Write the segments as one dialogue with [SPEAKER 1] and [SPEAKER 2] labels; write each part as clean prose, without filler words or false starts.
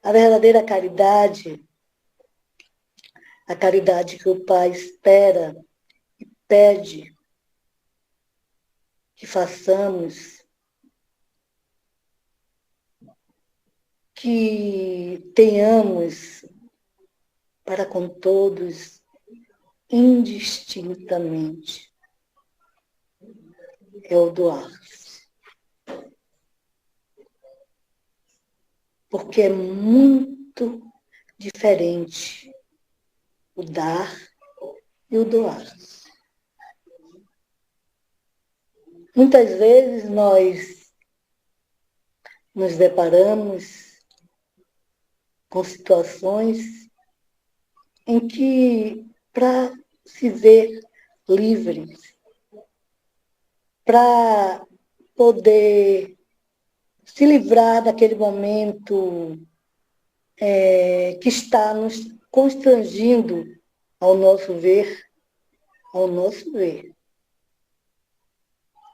[SPEAKER 1] A verdadeira caridade, a caridade que o Pai espera e pede que façamos, que tenhamos para com todos indistintamente, é o doar. Porque é muito diferente o dar e o doar. Muitas vezes nós nos deparamos com situações em que, para se ver livre, para poder se livrar daquele momento que está nos constrangindo ao nosso ver,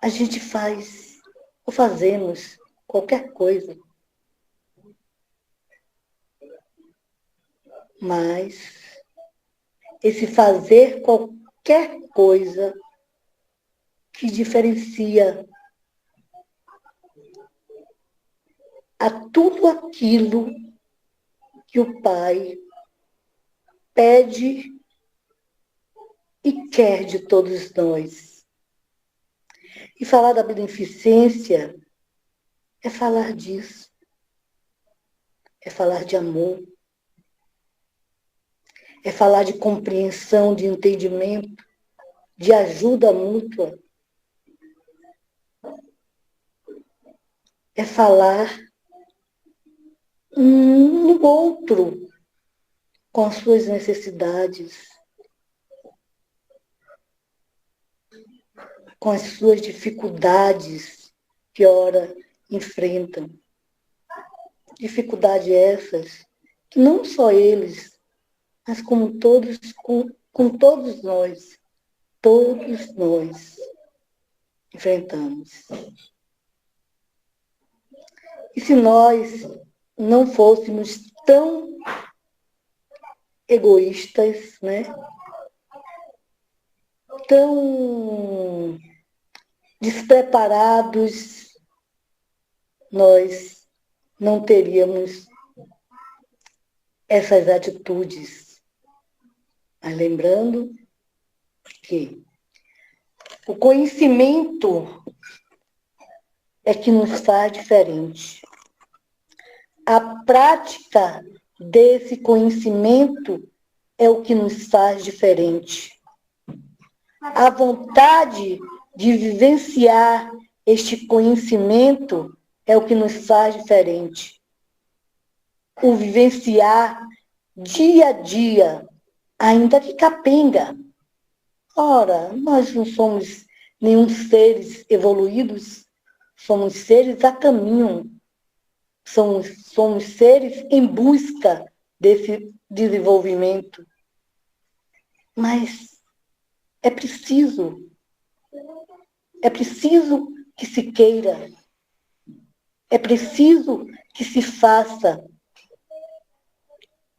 [SPEAKER 1] a gente faz ou fazemos qualquer coisa, mas esse fazer qualquer coisa que diferencia a tudo aquilo que o Pai pede e quer de todos nós. E falar da beneficência é falar disso, é falar de amor, é falar de compreensão, de entendimento, de ajuda mútua, é falar no outro com as suas necessidades, com as suas dificuldades que ora enfrentam. Dificuldades essas que não só eles, mas como todos, com todos nós enfrentamos. E se nós não fôssemos tão egoístas, né? Tão despreparados, nós não teríamos essas atitudes. Mas lembrando que o conhecimento é que nos faz diferente. A prática desse conhecimento é o que nos faz diferente. A vontade de vivenciar este conhecimento é o que nos faz diferente. O vivenciar dia a dia, ainda que capenga. Ora, nós não somos nenhum seres evoluídos, somos seres a caminho, somos seres em busca desse desenvolvimento. Mas é preciso que se queira, é preciso que se faça,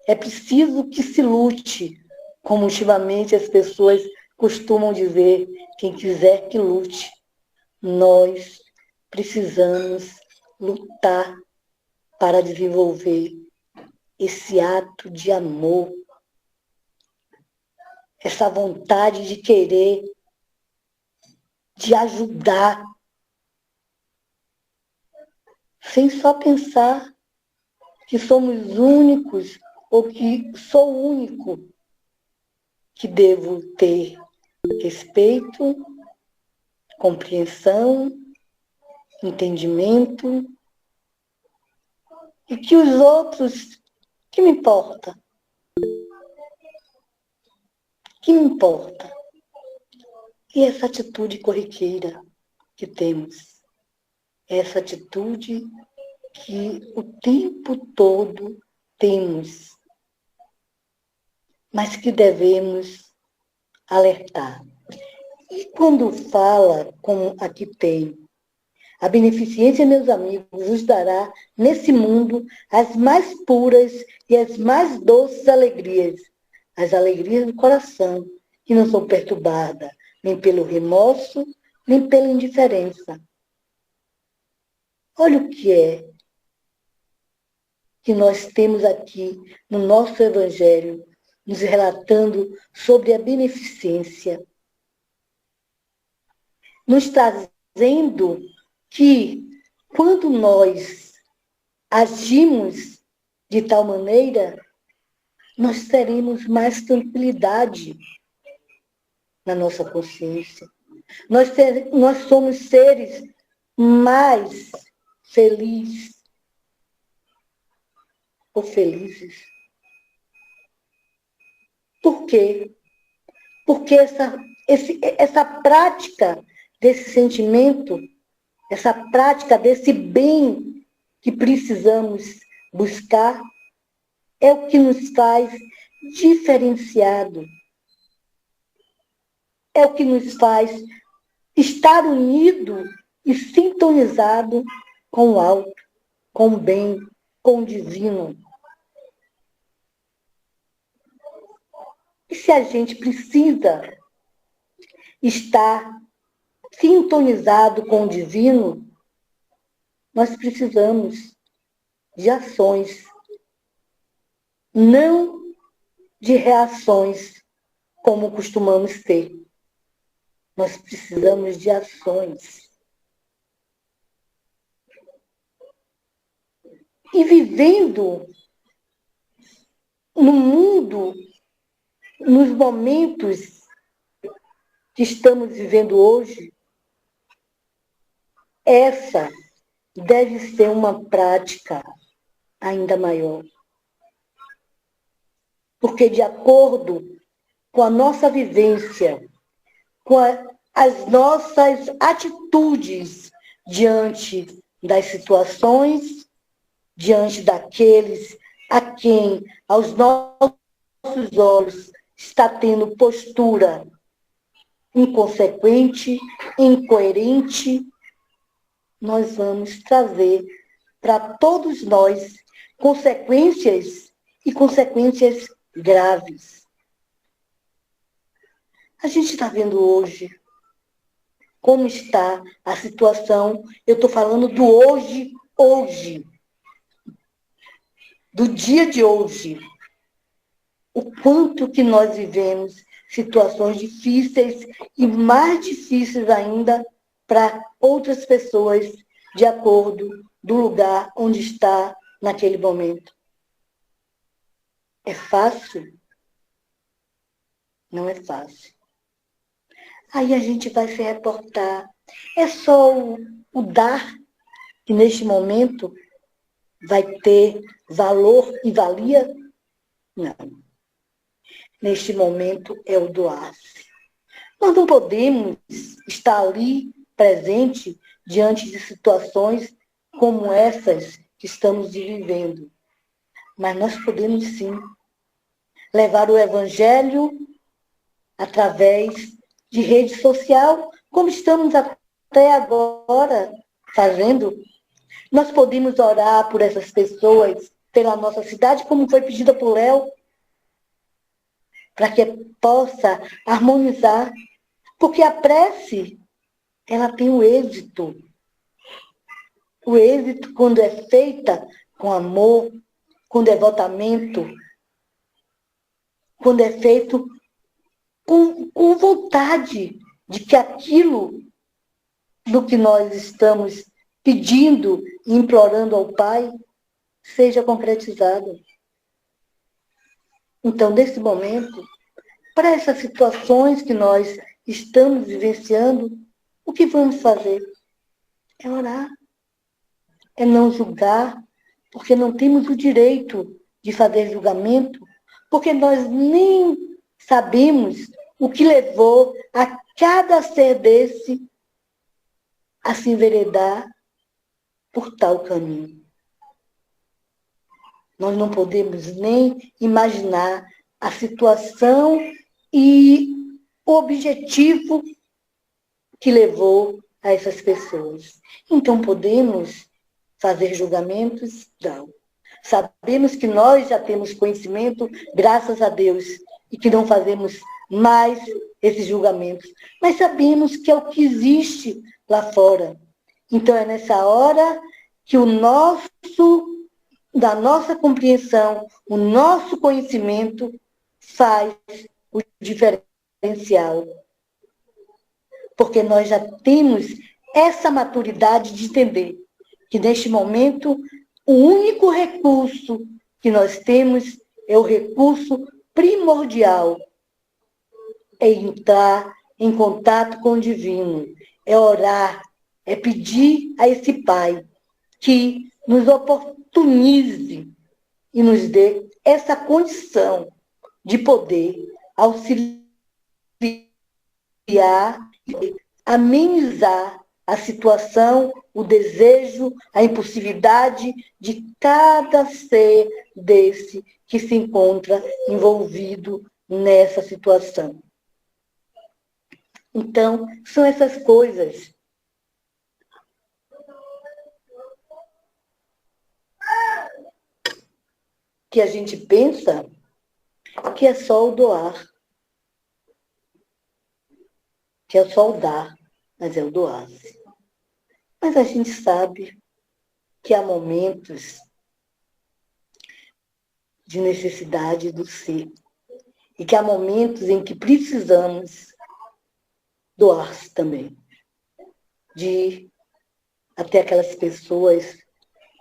[SPEAKER 1] é preciso que se lute, como ultimamente as pessoas costumam dizer, quem quiser que lute. Nós precisamos lutar para desenvolver esse ato de amor, essa vontade de querer, de ajudar, sem só pensar que somos únicos ou que sou o único que devo ter respeito, compreensão, entendimento, e que os outros, que me importa? Que me importa? E essa atitude corriqueira que temos, essa atitude que o tempo todo temos, mas que devemos alertar. E quando fala, como aqui tem, A beneficência, meus amigos, nos dará nesse mundo as mais puras e as mais doces alegrias, as alegrias do coração, que não são perturbadas nem pelo remorso, nem pela indiferença. Olha o que é que nós temos aqui no nosso Evangelho, nos relatando sobre a beneficência, nos trazendo que quando nós agimos de tal maneira, nós teremos mais tranquilidade na nossa consciência. Nós somos seres mais felizes ou felizes. Por quê? Porque essa prática desse sentimento, essa prática desse bem que precisamos buscar, é o que nos faz diferenciado. É o que nos faz estar unido e sintonizado com o alto, com o bem, com o divino. E se a gente precisa estar sintonizado com o divino, nós precisamos de ações, não de reações, como costumamos ter. Nós precisamos de ações. E vivendo no mundo, nos momentos que estamos vivendo hoje, essa deve ser uma prática ainda maior. Porque, de acordo com a nossa vivência, com as nossas atitudes diante das situações, diante daqueles a quem, aos nossos olhos, está tendo postura inconsequente, incoerente, nós vamos trazer para todos nós consequências e consequências graves. A gente está vendo hoje como está a situação, eu estou falando do hoje, do dia de hoje. O quanto que nós vivemos situações difíceis e mais difíceis ainda para outras pessoas, de acordo do lugar onde está naquele momento. É fácil? Não é fácil. Aí a gente vai se reportar. É só o dar que neste momento vai ter valor e valia? Não. Neste momento é o doar-se. Nós não podemos estar ali presente diante de situações como essas que estamos vivendo. Mas nós podemos sim levar o Evangelho através de rede social, como estamos até agora fazendo. Nós podemos orar por essas pessoas, pela nossa cidade, como foi pedida por Léo, para que possa harmonizar. Porque a prece, ela tem o êxito. O êxito, quando é feita com amor, com devotamento, quando é feito com vontade de que aquilo do que nós estamos pedindo e implorando ao Pai seja concretizado. Então, nesse momento, para essas situações que nós estamos vivenciando, o que vamos fazer? É orar. É não julgar, porque não temos o direito de fazer julgamento, porque nós nem sabemos o que levou a cada ser desse a se enveredar por tal caminho. Nós não podemos nem imaginar a situação e o objetivo que levou a essas pessoas. Então, podemos fazer julgamentos? Não. Sabemos que nós já temos conhecimento, graças a Deus, e que não fazemos mais esses julgamentos. Mas sabemos que é o que existe lá fora. Então, é nessa hora que da nossa compreensão, o nosso conhecimento faz o diferencial. Porque nós já temos essa maturidade de entender que, neste momento, o único recurso que nós temos é o recurso primordial, é entrar em contato com o divino, é orar, é pedir a esse Pai que nos oportunize e nos dê essa condição de poder auxiliar, amenizar a situação, o desejo, a impulsividade de cada ser desse que se encontra envolvido nessa situação. Então, são essas coisas que a gente pensa que é só o doar, que é só o dar, mas é o doar-se. Mas a gente sabe que há momentos de necessidade do ser e que há momentos em que precisamos doar-se também, de ir até aquelas pessoas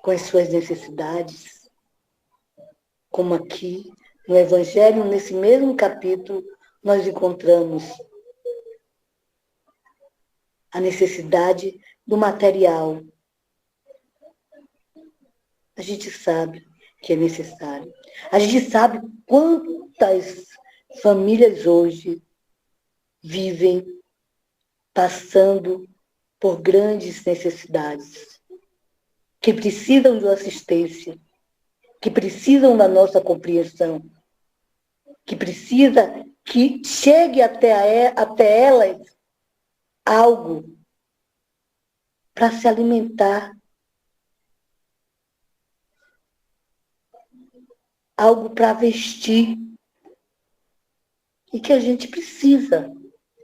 [SPEAKER 1] com as suas necessidades, como aqui no Evangelho, nesse mesmo capítulo, nós encontramos a necessidade do material. A gente sabe que é necessário. A gente sabe quantas famílias hoje vivem passando por grandes necessidades, que precisam de uma assistência, que precisam da nossa compreensão, que precisa que chegue até elas algo para se alimentar, algo para vestir, e que a gente precisa,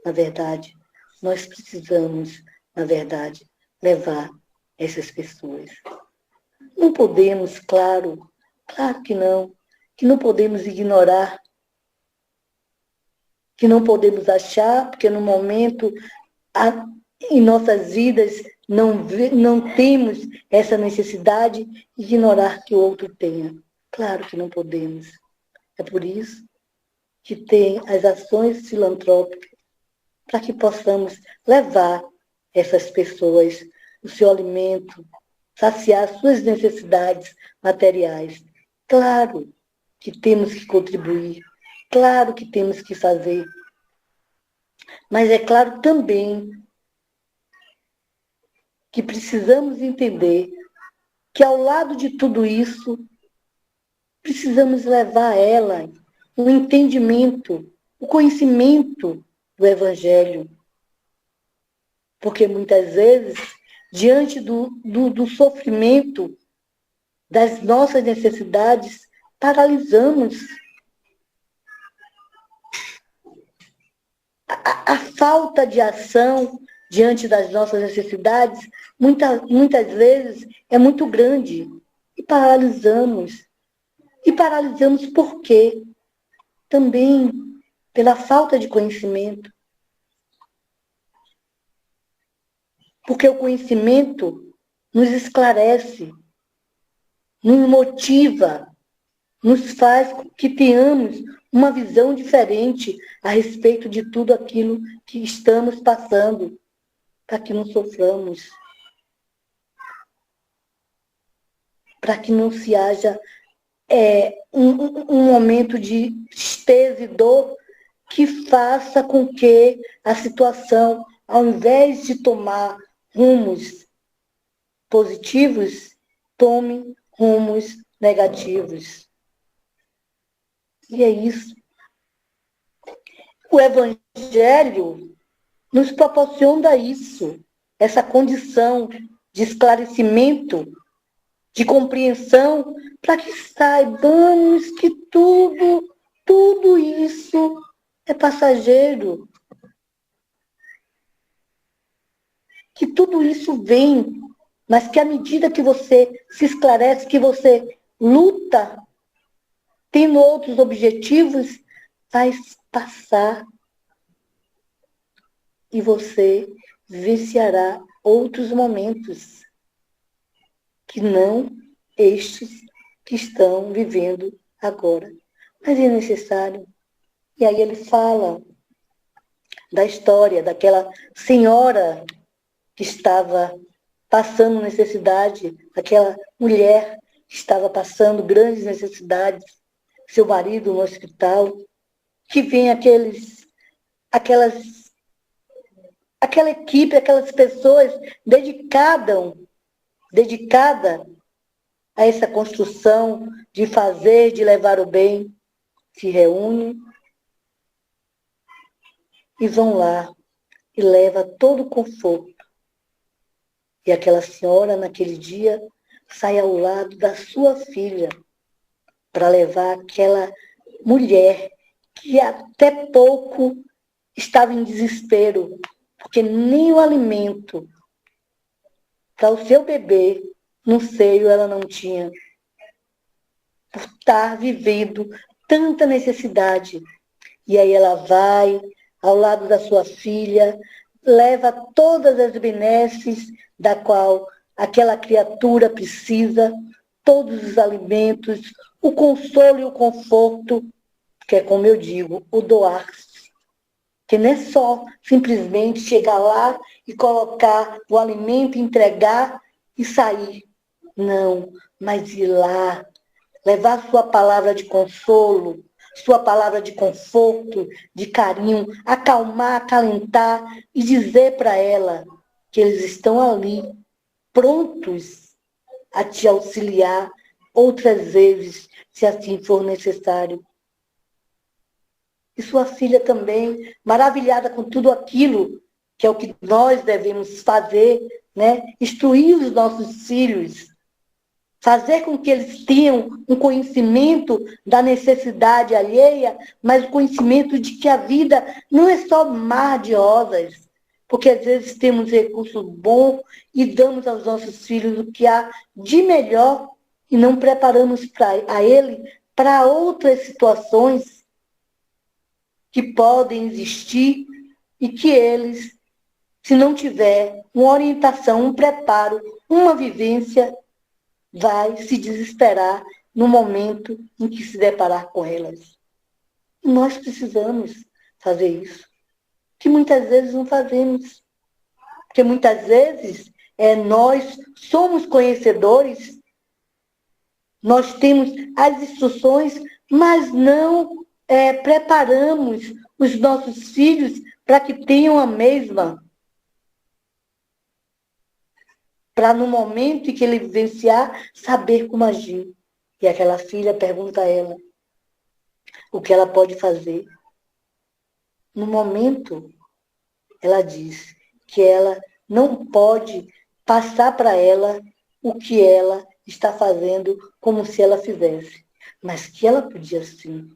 [SPEAKER 1] na verdade, nós precisamos, na verdade, levar essas pessoas. Não podemos, claro que não podemos ignorar, que não podemos achar, porque no momento, em nossas vidas, não temos essa necessidade de ignorar que o outro tenha. Claro que não podemos. É por isso que tem as ações filantrópicas, para que possamos levar essas pessoas o seu alimento, saciar suas necessidades materiais. Claro que temos que contribuir, claro que temos que fazer, mas é claro também que precisamos entender que, ao lado de tudo isso, precisamos levar a ela o entendimento, o conhecimento do Evangelho. Porque muitas vezes, diante do sofrimento, das nossas necessidades, paralisamos. A falta de ação diante das nossas necessidades, muitas vezes, é muito grande. E paralisamos. E paralisamos por quê? Também pela falta de conhecimento. Porque o conhecimento nos esclarece, nos motiva, nos faz que tenhamos uma visão diferente a respeito de tudo aquilo que estamos passando, para que não soframos, para que não se haja um momento de tristeza e dor que faça com que a situação, ao invés de tomar rumos positivos, tome rumos negativos. E é isso. O Evangelho nos proporciona isso. essa condição de esclarecimento, de compreensão, para que saibamos que tudo isso é passageiro. Que tudo isso vem, mas que à medida que você se esclarece, que você luta, tendo outros objetivos, vai passar e você vivenciará outros momentos que não estes que estão vivendo agora. Mas é necessário. E aí ele fala da história daquela senhora que estava passando necessidade, aquela mulher que estava passando grandes necessidades, seu marido no hospital, que vem aquela equipe, aquelas pessoas dedicada a essa construção de fazer, de levar o bem, se reúnem e vão lá e leva todo o conforto. E aquela senhora, naquele dia, sai ao lado da sua filha para levar aquela mulher que até pouco estava em desespero, porque nem o alimento para o seu bebê no seio ela não tinha, por estar vivendo tanta necessidade. E aí ela vai ao lado da sua filha, leva todas as benesses da qual aquela criatura precisa, todos os alimentos, o consolo e o conforto, que é como eu digo, o doar-se. Que não é só simplesmente chegar lá e colocar o alimento, entregar e sair. Não, mas ir lá, levar sua palavra de consolo, sua palavra de conforto, de carinho, acalmar, acalentar e dizer para ela que eles estão ali, prontos a te auxiliar outras vezes, se assim for necessário. E sua filha também, maravilhada com tudo aquilo que é o que nós devemos fazer, né? Instruir os nossos filhos, fazer com que eles tenham um conhecimento da necessidade alheia, mas o conhecimento de que a vida não é só mar de rosas, porque às vezes temos recursos bons e damos aos nossos filhos o que há de melhor e não preparamos a ele para outras situações que podem existir e que eles, se não tiver uma orientação, um preparo, uma vivência, vai se desesperar no momento em que se deparar com elas. E nós precisamos fazer isso, que muitas vezes não fazemos. Porque muitas vezes nós somos conhecedores, nós temos as instruções, mas não preparamos os nossos filhos para que tenham a mesma. Para no momento em que ele vivenciar, saber como agir. E aquela filha pergunta a ela o que ela pode fazer. No momento, ela diz que ela não pode passar para ela o que ela está fazendo como se ela fizesse, mas que ela podia sim,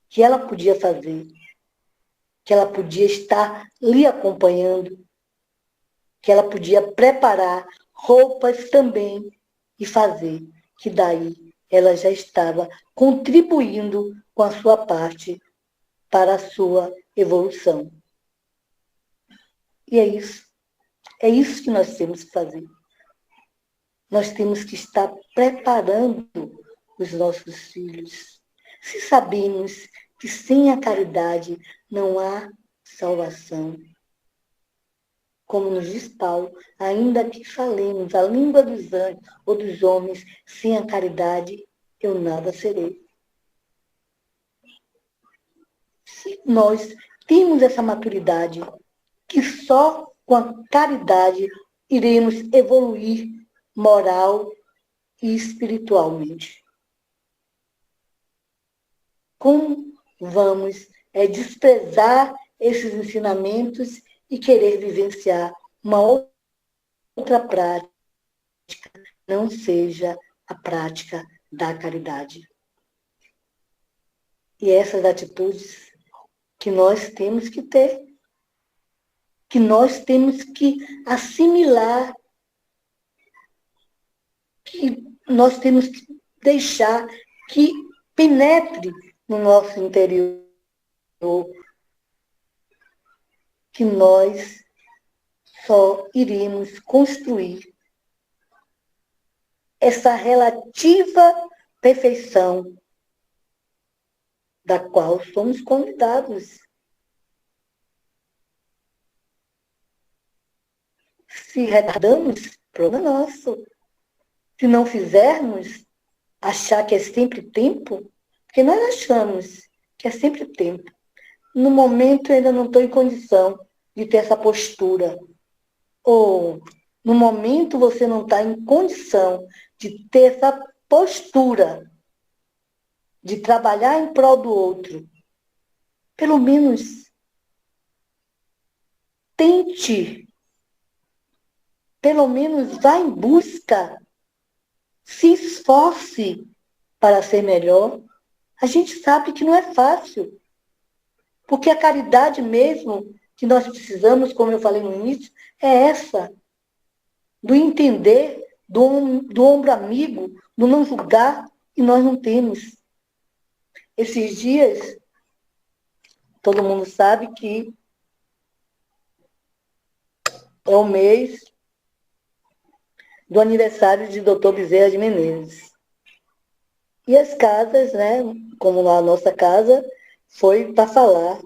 [SPEAKER 1] que ela podia fazer, que ela podia estar lhe acompanhando, que ela podia preparar roupas também e fazer, que daí ela já estava contribuindo com a sua parte para a sua evolução. E é isso que nós temos que fazer. Nós temos que estar preparando os nossos filhos. Se sabemos que sem a caridade não há salvação, como nos diz Paulo, ainda que falemos a língua dos anjos ou dos homens, sem a caridade eu nada serei. Se nós temos essa maturidade, que só com a caridade iremos evoluir moral e espiritualmente. Como vamos desprezar esses ensinamentos e querer vivenciar uma outra outra prática não seja a prática da caridade. E essas atitudes que nós temos que ter, que nós temos que assimilar, que nós temos que deixar que penetre no nosso interior, que nós só iríamos construir essa relativa perfeição da qual somos convidados. Se retardamos, problema nosso. Se não fizermos, achar que é sempre tempo, porque nós achamos que é sempre tempo. No momento eu ainda não estou em condição de ter essa postura. Ou no momento você não está em condição de ter essa postura de trabalhar em prol do outro. Pelo menos tente, pelo menos vá em busca, se esforce para ser melhor. A gente sabe que não é fácil, porque a caridade mesmo que nós precisamos, como eu falei no início, é essa, do entender, do ombro amigo, do não julgar, e nós não temos. Esses dias, todo mundo sabe que é o mês do aniversário de Dr. Bezerra de Menezes. E as casas, né, como lá a nossa casa, foi para falar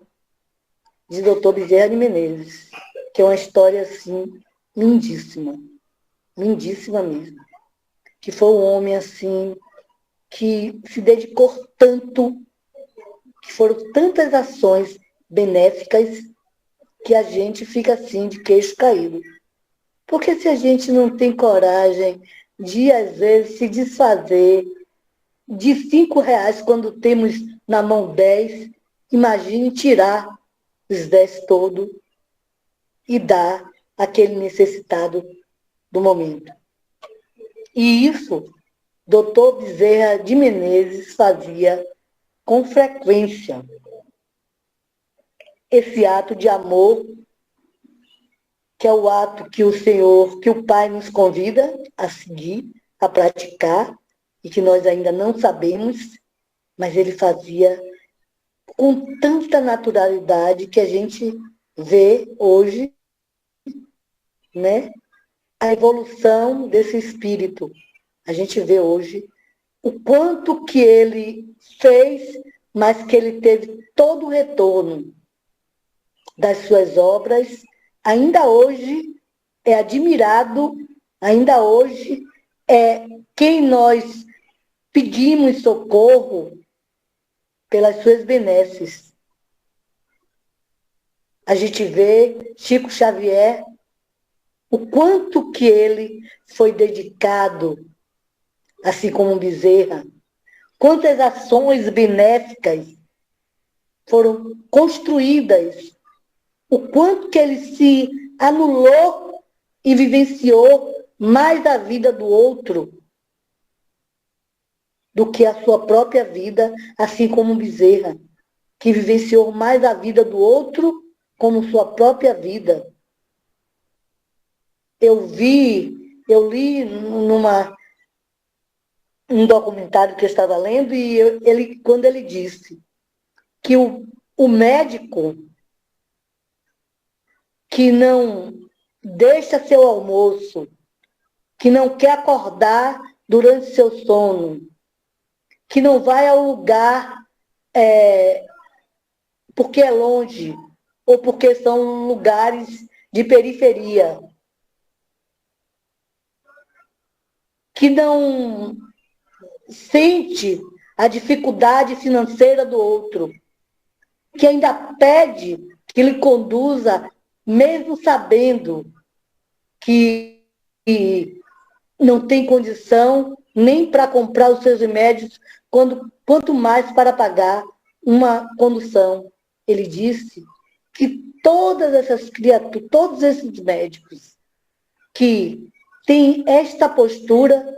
[SPEAKER 1] de Dr. Bezerra de Menezes, que é uma história, assim, lindíssima. Lindíssima mesmo. Que foi um homem, assim, que se dedicou tanto, que foram tantas ações benéficas, que a gente fica, assim, de queixo caído. Porque se a gente não tem coragem de, às vezes, se desfazer de R$ 5 quando temos na mão 10, imagine tirar os 10 todos e dar àquele necessitado do momento. E isso, Dr. Bezerra de Menezes fazia com frequência. Esse ato de amor, que é o ato que o Senhor, que o Pai nos convida a seguir, a praticar, e que nós ainda não sabemos, mas ele fazia com tanta naturalidade que a gente vê hoje, né, a evolução desse espírito. A gente vê hoje o quanto que ele fez, mas que ele teve todo o retorno das suas obras. Ainda hoje é admirado, ainda hoje é quem nós pedimos socorro pelas suas benesses. A gente vê Chico Xavier, o quanto que ele foi dedicado, assim como Bezerra, quantas ações benéficas foram construídas, o quanto que ele se anulou e vivenciou mais a vida do outro do que a sua própria vida, assim como Bezerra, que vivenciou mais a vida do outro como sua própria vida. Eu li um documentário que eu estava lendo, e quando ele disse que o médico que não deixa seu almoço, que não quer acordar durante seu sono, que não vai ao lugar porque é longe, ou porque são lugares de periferia, que não sente a dificuldade financeira do outro, que ainda pede que lhe conduza, mesmo sabendo que não tem condição nem para comprar os seus remédios, quanto mais para pagar uma condução. Ele disse que todas essas criaturas, todos esses médicos que têm esta postura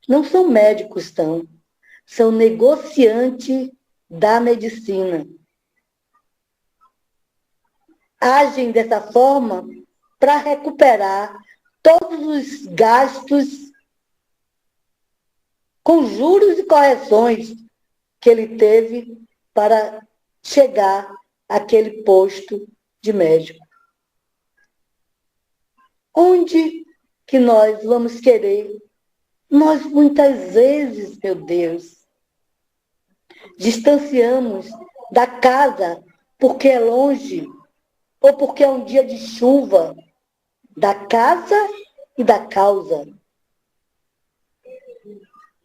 [SPEAKER 1] não são médicos, não. São negociantes da medicina. Agem dessa forma para recuperar todos os gastos com juros e correções que ele teve para chegar àquele posto de médico. Onde que nós vamos querer? Nós, muitas vezes, meu Deus, distanciamos da casa porque é longe ou porque é um dia de chuva, da casa e da causa.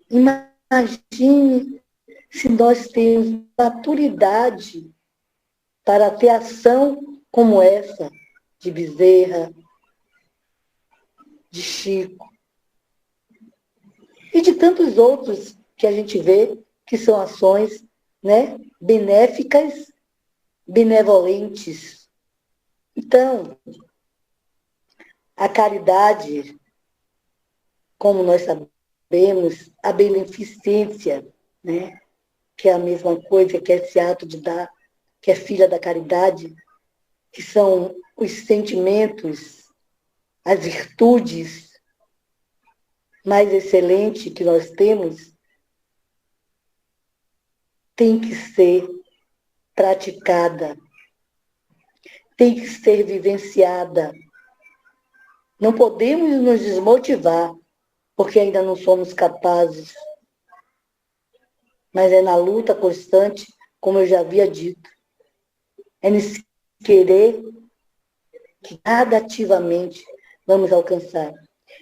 [SPEAKER 1] Imagine se nós temos maturidade para ter ação como essa, de Bezerra, de Chico, e de tantos outros que a gente vê que são ações, né, benéficas, benevolentes. Então, a caridade, como nós sabemos, a beneficência, né, que é a mesma coisa, que é esse ato de dar, que é filha da caridade, que são os sentimentos, as virtudes mais excelentes que nós temos, tem que ser praticada, tem que ser vivenciada. Não podemos nos desmotivar, porque ainda não somos capazes. Mas é na luta constante, como eu já havia dito. É nesse querer que gradativamente vamos alcançar.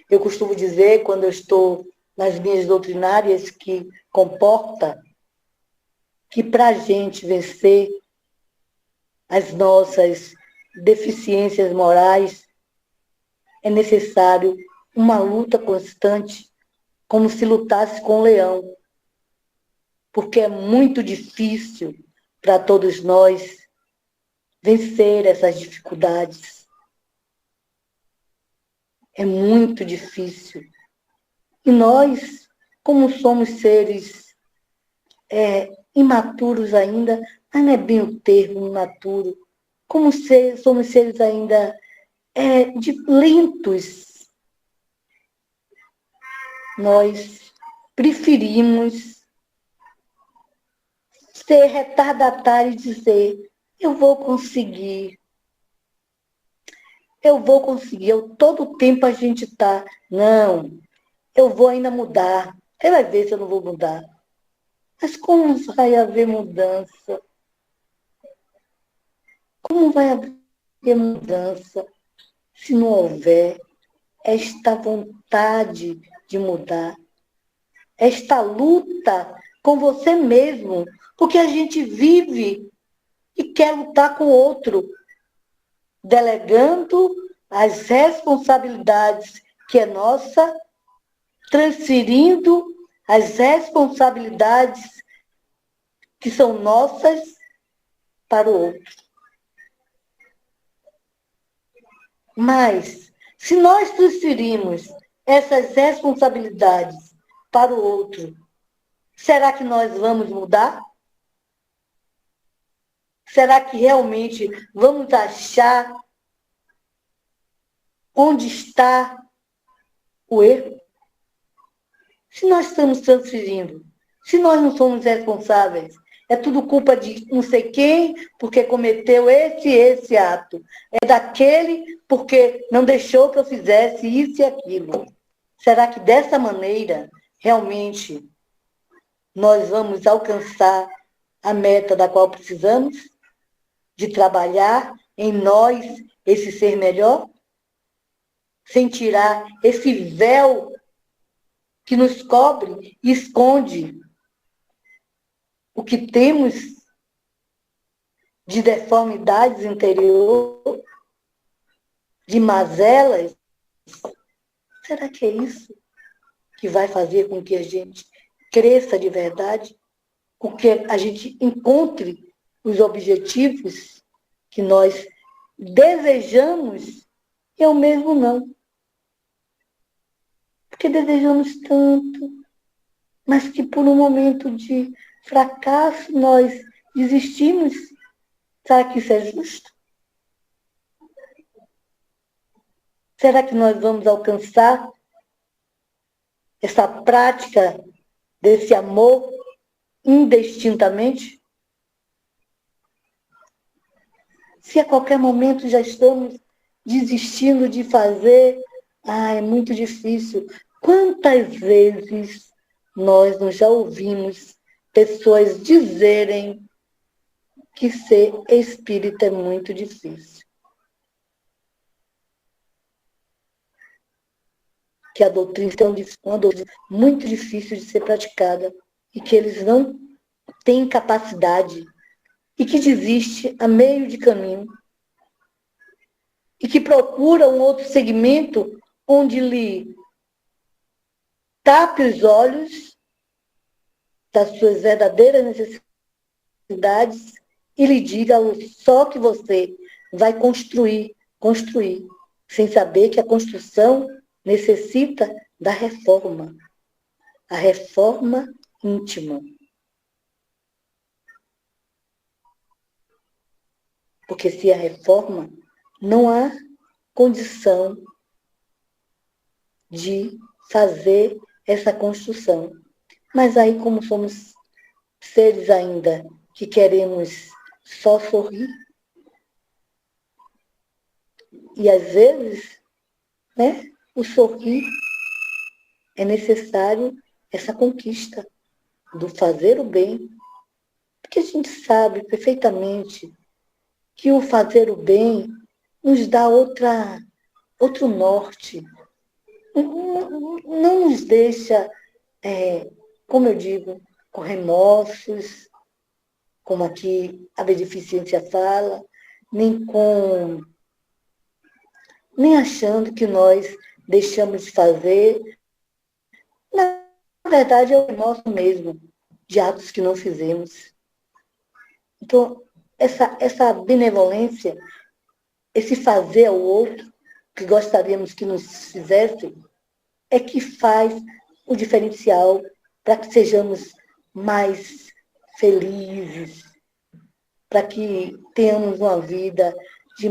[SPEAKER 1] Eu costumo dizer, quando eu estou nas minhas doutrinárias, que comporta que para a gente vencer as nossas deficiências morais, é necessário uma luta constante, como se lutasse com um leão. Porque é muito difícil para todos nós vencer essas dificuldades. É muito difícil. E nós, como somos seres imaturos ainda, mas não é bem o termo imaturo, como somos seres ainda lentos, nós preferimos ser retardatário e dizer, eu vou conseguir. Todo o tempo a gente está, não, eu vou ainda mudar. Você vai ver se eu não vou mudar. Mas como vai haver mudança? Como vai haver mudança se não houver esta vontade de mudar? Esta luta com você mesmo, porque a gente vive e quer lutar com o outro, delegando as responsabilidades que é nossa, transferindo as responsabilidades que são nossas para o outro. Mas, se nós transferimos essas responsabilidades para o outro, será que nós vamos mudar? Será que realmente vamos achar onde está o erro? Se nós estamos transferindo, se nós não somos responsáveis, é tudo culpa de não sei quem, porque cometeu esse ato. É daquele, porque não deixou que eu fizesse isso e aquilo. Será que dessa maneira, realmente, nós vamos alcançar a meta da qual precisamos? De trabalhar em nós esse ser melhor? Sem tirar esse véu que nos cobre e esconde o que temos de deformidades interior, de mazelas. Será que é isso que vai fazer com que a gente cresça de verdade? Com que a gente encontre os objetivos que nós desejamos? Eu mesmo não. porque desejamos tanto, mas que por um momento de fracasso nós desistimos. Será que isso é justo? Será que nós vamos alcançar essa prática desse amor indistintamente? Se a qualquer momento já estamos desistindo de fazer, é muito difícil. Quantas vezes nós não já ouvimos pessoas dizerem que ser espírita é muito difícil? Que a doutrina é uma doutrina muito difícil de ser praticada e que eles não têm capacidade e que desiste a meio de caminho e que procura um outro segmento onde lhe tape os olhos das suas verdadeiras necessidades e lhe diga só que você vai construir, sem saber que a construção necessita da reforma, a reforma íntima. Porque se a reforma, não há condição de fazer essa construção. Mas aí, como somos seres ainda que queremos só sorrir, e às vezes, né, o sorrir é necessário essa conquista do fazer o bem, porque a gente sabe perfeitamente que o fazer o bem nos dá outro norte, não nos deixa, como eu digo, com remorsos, como aqui a beneficência fala, nem achando que nós deixamos de fazer. Na verdade, é o nosso mesmo, de atos que não fizemos. Então, essa benevolência, esse fazer ao outro, que gostaríamos que nos fizessem, é que faz o diferencial para que sejamos mais felizes, para que tenhamos uma vida de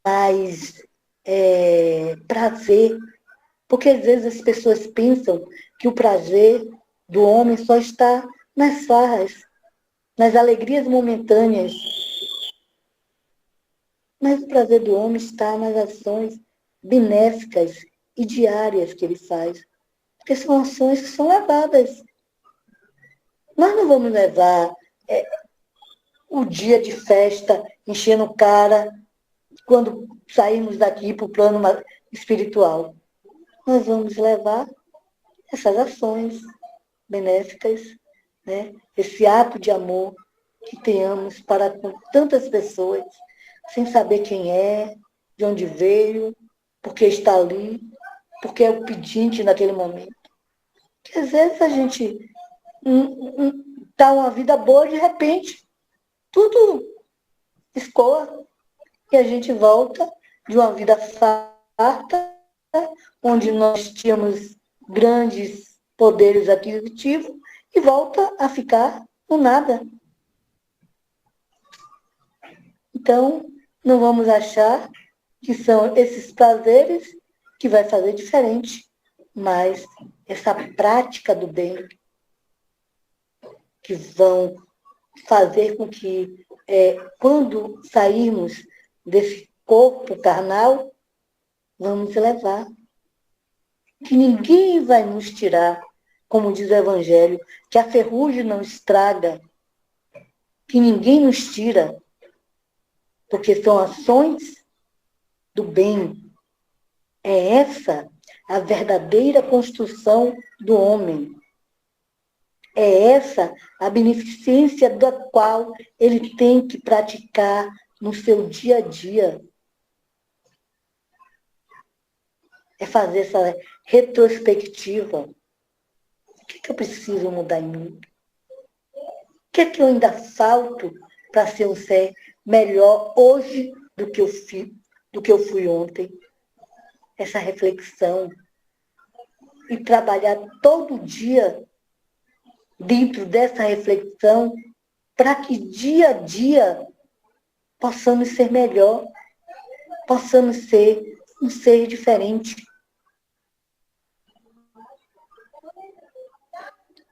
[SPEAKER 1] mais prazer. Porque às vezes as pessoas pensam que o prazer do homem só está nas farras, nas alegrias momentâneas. Mas o prazer do homem está nas ações benéficas e diárias que ele faz. Porque são ações que são levadas. Nós não vamos levar o dia de festa enchendo o cara quando sairmos daqui para o plano espiritual. Nós vamos levar essas ações benéficas, né? Esse ato de amor que tenhamos para com tantas pessoas, sem saber quem é, de onde veio, porque está ali, porque é o pedinte naquele momento. Porque às vezes a gente está uma vida boa, de repente, tudo escoa e a gente volta de uma vida farta, onde nós tínhamos grandes poderes aquisitivos, e volta a ficar no nada. Então, não vamos achar que são esses prazeres que vai fazer diferente, mas essa prática do bem que vão fazer com que, quando sairmos desse corpo carnal, vamos levar. Que ninguém vai nos tirar, como diz o Evangelho, que a ferrugem não estraga, que ninguém nos tira, porque são ações do bem. É essa a verdadeira construção do homem. É essa a beneficência da qual ele tem que praticar no seu dia a dia. É fazer essa retrospectiva. O que eu preciso mudar em mim? O que eu ainda falto para ser um ser melhor hoje do que eu fui ontem? Essa reflexão. e trabalhar todo dia dentro dessa reflexão para que dia a dia possamos ser melhor, possamos ser um ser diferente.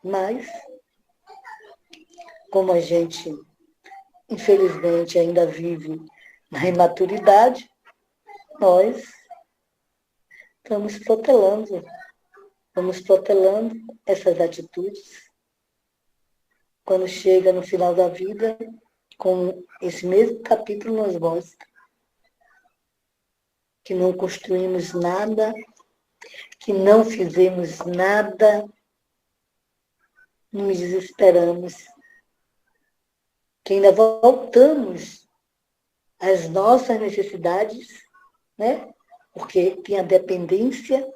[SPEAKER 1] Mas, como a gente, infelizmente, ainda vive na imaturidade, nós vamos protelando essas atitudes. Quando chega no final da vida, como esse mesmo capítulo nos mostra, que não construímos nada, que não fizemos nada, nos desesperamos, que ainda voltamos às nossas necessidades, né? Porque tem a dependência,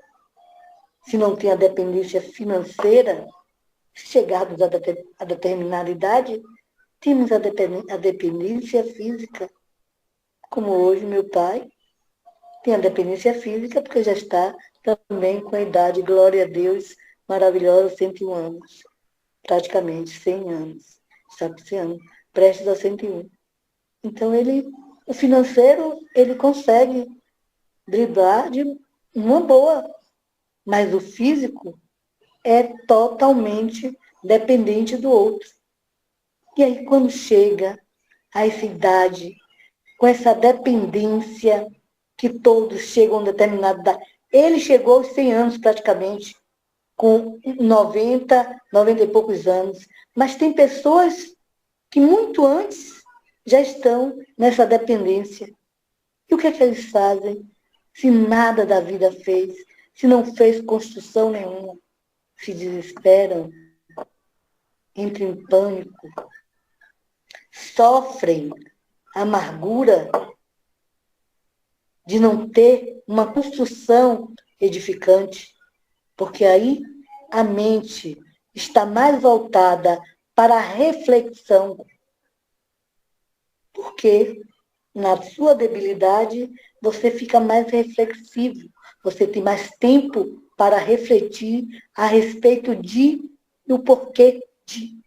[SPEAKER 1] se não tem a dependência financeira, chegados a determinada idade, temos a dependência física, como hoje meu pai tem a dependência física, porque já está também com a idade, glória a Deus, maravilhosa, 101 anos, praticamente 100 anos, está prestes a 101. Então, o financeiro, ele consegue driblar de uma boa, mas o físico é totalmente dependente do outro. E aí, quando chega a essa idade, com essa dependência, que todos chegam a determinada idade, ele chegou aos 100 anos praticamente, com 90 e poucos anos, mas tem pessoas que muito antes já estão nessa dependência. E o que é que eles fazem? Se nada da vida fez, se não fez construção nenhuma, se desesperam, entram em pânico, sofrem a amargura de não ter uma construção edificante, porque aí a mente está mais voltada para a reflexão, porque na sua debilidade você fica mais reflexivo, você tem mais tempo para refletir a respeito de e o porquê de.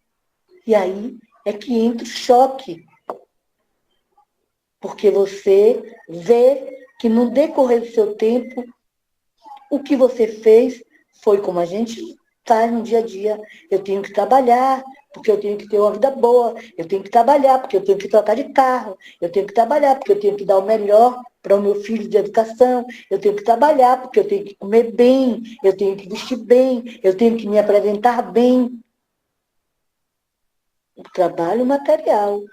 [SPEAKER 1] E aí é que entra o choque, porque você vê que no decorrer do seu tempo, o que você fez foi como a gente faz no dia a dia. Eu tenho que trabalhar, porque eu tenho que ter uma vida boa. Eu tenho que trabalhar, porque eu tenho que trocar de carro. Eu tenho que trabalhar, porque eu tenho que dar o melhor para o meu filho de educação. Eu tenho que trabalhar, porque eu tenho que comer bem. Eu tenho que vestir bem. Eu tenho que me apresentar bem. O trabalho material.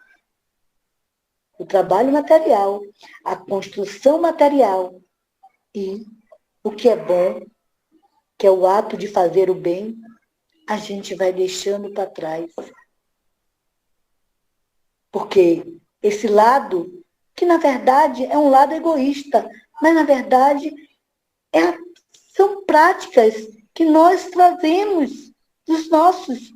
[SPEAKER 1] O trabalho material. A construção material. E o que é bom, que é o ato de fazer o bem, a gente vai deixando para trás. Porque esse lado, que na verdade é um lado egoísta, mas na verdade são práticas que nós trazemos dos nossos,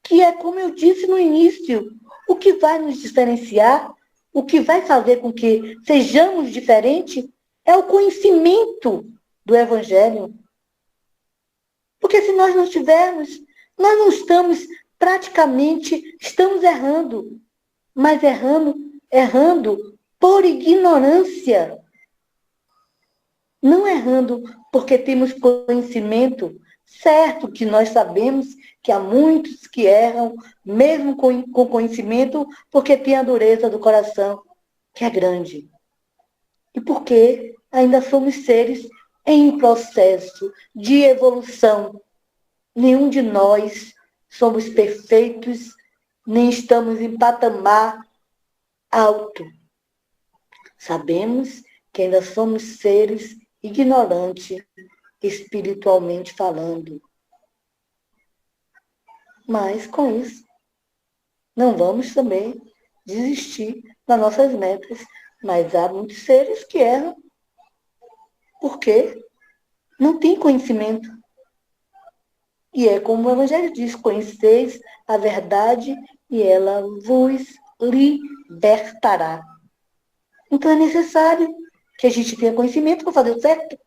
[SPEAKER 1] que é como eu disse no início, o que vai nos diferenciar, o que vai fazer com que sejamos diferentes, é o conhecimento do Evangelho. Porque se nós não tivermos, nós não estamos, praticamente, estamos errando. Mas errando por ignorância. Não errando porque temos conhecimento. Certo que nós sabemos que há muitos que erram, mesmo com conhecimento, porque tem a dureza do coração, que é grande. E porque ainda somos seres em processo de evolução. Nenhum de nós somos perfeitos, nem estamos em patamar alto. Sabemos que ainda somos seres ignorantes, espiritualmente falando. Mas, com isso, não vamos também desistir das nossas metas. Mas há muitos seres que erram porque não têm conhecimento. E é como o Evangelho diz, conheceis a verdade e ela vos libertará. Então é necessário que a gente tenha conhecimento para fazer o certo.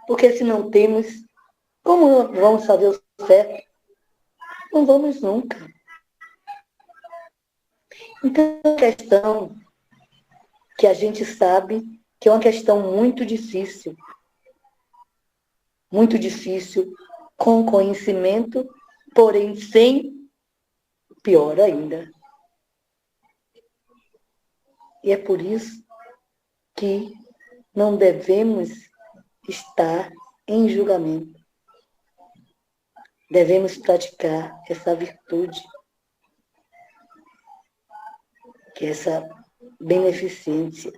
[SPEAKER 1] Porque se não temos, como vamos fazer o certo? Não vamos nunca. Então, é uma questão que a gente sabe que é uma questão muito difícil, com conhecimento, porém sem, pior ainda. E é por isso que não devemos estar em julgamento. Devemos praticar essa virtude, que é essa beneficência,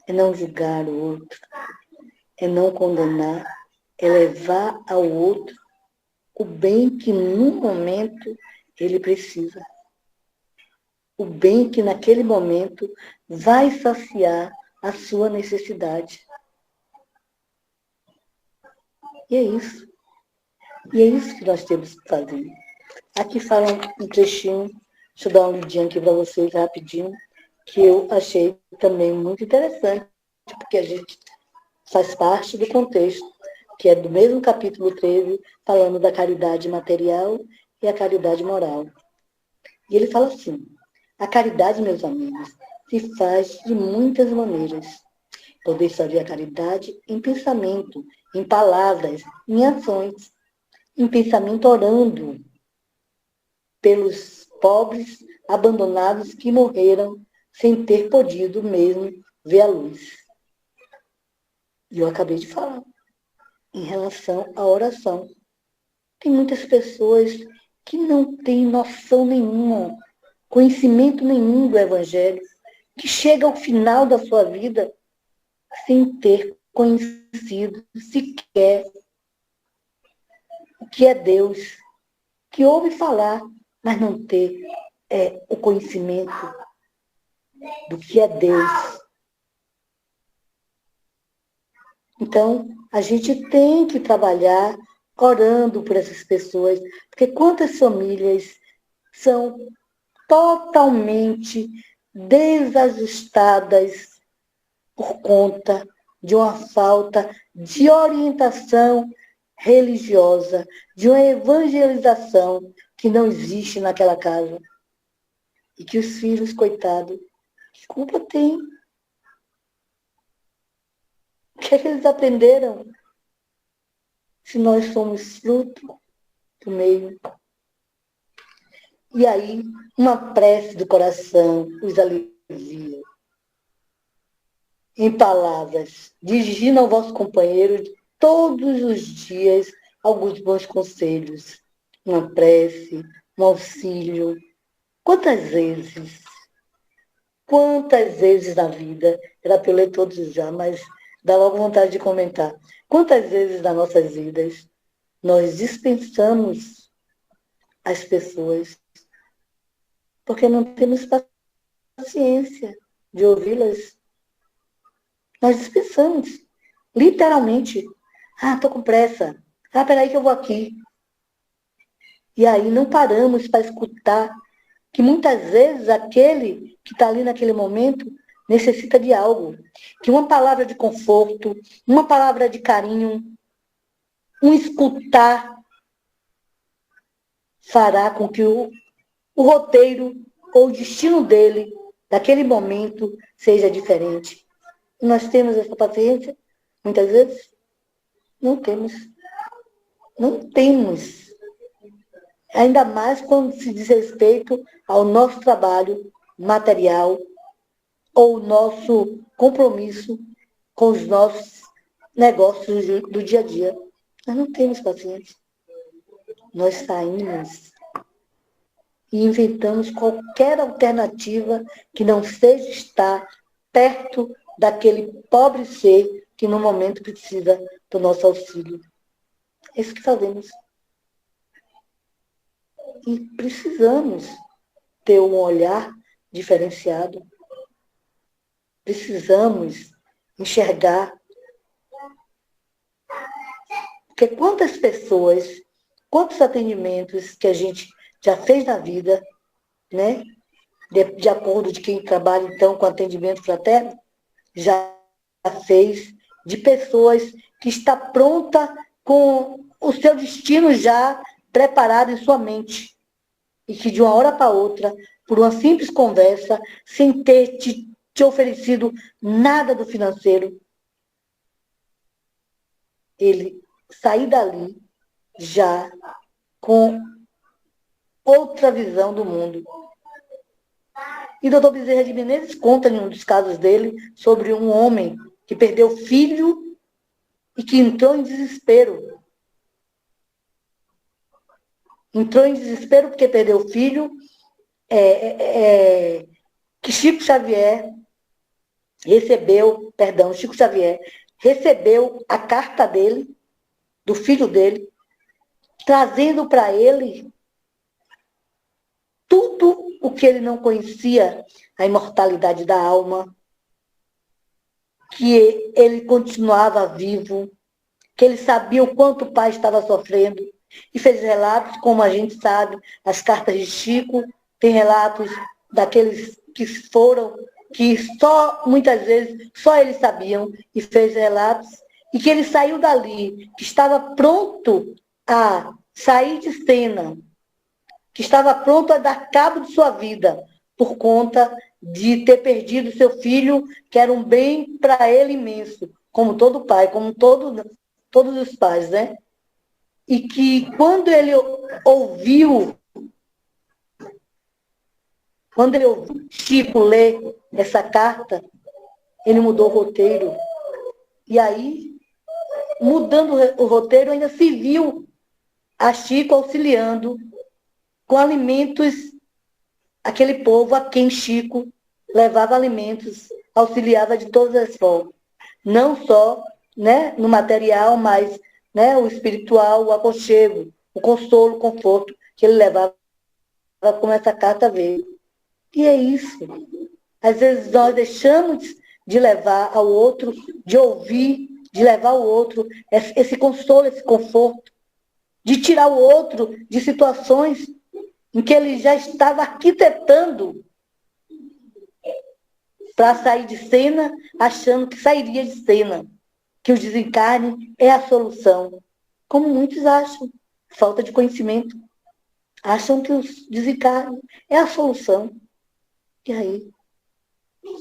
[SPEAKER 1] é não julgar o outro, é não condenar, é levar ao outro o bem que no momento ele precisa. O bem que naquele momento vai saciar a sua necessidade. E é isso. E é isso que nós temos que fazer. Aqui fala um trechinho, deixa eu dar uma lidinha aqui para vocês rapidinho, que eu achei também muito interessante, porque a gente faz parte do contexto, que é do mesmo capítulo 13, falando da caridade material e a caridade moral. E ele fala assim: a caridade, meus amigos, se faz de muitas maneiras. Podeis fazer a caridade em pensamento, em palavras, em ações. Em pensamento orando pelos pobres abandonados que morreram sem ter podido mesmo ver a luz. E eu acabei de falar em relação à oração. Tem muitas pessoas que não têm noção nenhuma, conhecimento nenhum do Evangelho, que chega ao final da sua vida sem ter conhecido sequer o que é Deus, que ouve falar, mas não ter o conhecimento do que é Deus. Então, a gente tem que trabalhar orando por essas pessoas, porque quantas famílias são totalmente desajustadas por conta de uma falta de orientação religiosa, de uma evangelização que não existe naquela casa. E que os filhos, coitados, que culpa tem? O que é que eles aprenderam? Se nós somos fruto do meio. E aí, uma prece do coração os alivia. Em palavras, dirigindo ao vosso companheiro todos os dias alguns bons conselhos. Uma prece, um auxílio. Quantas vezes na vida, era para eu ler todos já, mas dá logo vontade de comentar. Quantas vezes nas nossas vidas nós dispensamos as pessoas porque não temos paciência de ouvi-las? Nós dispensamos, literalmente. Ah, estou com pressa. Ah, peraí que eu vou aqui. E aí não paramos para escutar que muitas vezes aquele que está ali naquele momento necessita de algo. Que uma palavra de conforto, uma palavra de carinho, um escutar fará com que o roteiro ou o destino dele, daquele momento, seja diferente. E nós temos essa paciência? Muitas vezes? Não temos. Não temos. Ainda mais quando se diz respeito ao nosso trabalho material ou o nosso compromisso com os nossos negócios do dia a dia. Nós não temos paciência. Nós saímos e inventamos qualquer alternativa que não seja estar perto daquele pobre ser que no momento precisa do nosso auxílio. É isso que fazemos. E precisamos ter um olhar diferenciado. Precisamos enxergar. Porque quantas pessoas, quantos atendimentos que a gente já fez na vida, né? De acordo de quem trabalha, então, com atendimento fraterno, já fez de pessoas que está pronta com o seu destino já preparado em sua mente. E que de uma hora para outra, por uma simples conversa, sem ter te oferecido nada do financeiro, ele sair dali já com outra visão do mundo. E o doutor Bezerra de Menezes conta em um dos casos dele sobre um homem que perdeu filho e que entrou em desespero. Entrou em desespero porque perdeu o filho, que Chico Xavier recebeu a carta dele, do filho dele, trazendo para ele tudo o que ele não conhecia, a imortalidade da alma, que ele continuava vivo, que ele sabia o quanto o pai estava sofrendo, e fez relatos, como a gente sabe, as cartas de Chico, tem relatos daqueles que foram, que só, muitas vezes, só eles sabiam, e fez relatos, e que ele saiu dali, que estava pronto a sair de cena, que estava pronto a dar cabo de sua vida, por conta de ter perdido seu filho, que era um bem para ele imenso, como todo pai, como todos os pais, né? E que quando ele ouviu Chico ler essa carta, ele mudou o roteiro. E aí, mudando o roteiro, ainda se viu a Chico auxiliando com alimentos aquele povo a quem Chico levava alimentos, auxiliava de todas as formas. Não só, né, no material, mas, né, o espiritual, o aconchego, o consolo, o conforto que ele levava, como essa carta veio. E é isso. Às vezes nós deixamos de levar ao outro, de ouvir, de levar ao outro esse consolo, esse conforto, de tirar o outro de situações em que ele já estava arquitetando para sair de cena, achando que sairia de cena, que o desencarne é a solução. Como muitos acham, falta de conhecimento. Acham que o desencarne é a solução. E aí,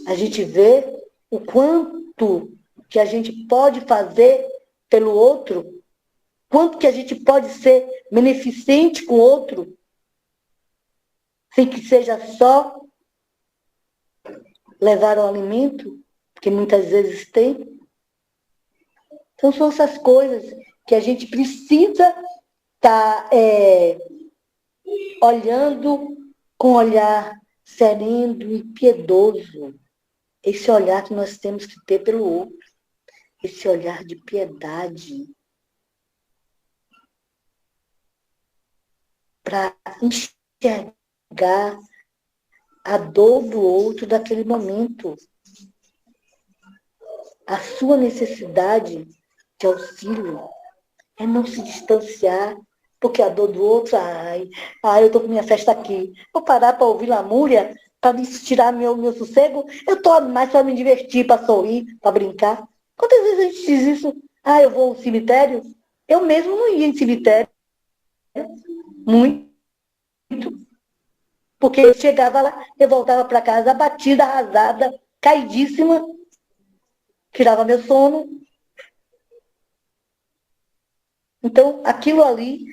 [SPEAKER 1] a gente vê o quanto que a gente pode fazer pelo outro, quanto que a gente pode ser beneficente com o outro, sem que seja só levar o alimento, que muitas vezes tem. Então, são essas coisas que a gente precisa estar olhando com um olhar sereno e piedoso. Esse olhar que nós temos que ter pelo outro. Esse olhar de piedade. Para enxergar a dor do outro daquele momento. A sua necessidade de auxílio é não se distanciar, porque a dor do outro, eu estou com minha festa aqui. Vou parar para ouvir lamúria, para me tirar meu sossego. Eu estou mais para me divertir, para sorrir, para brincar. Quantas vezes a gente diz isso? Eu vou ao cemitério? Eu mesmo não ia em cemitério. Muito. Porque eu chegava lá, eu voltava para casa abatida, arrasada, caidíssima, tirava meu sono. Então, aquilo ali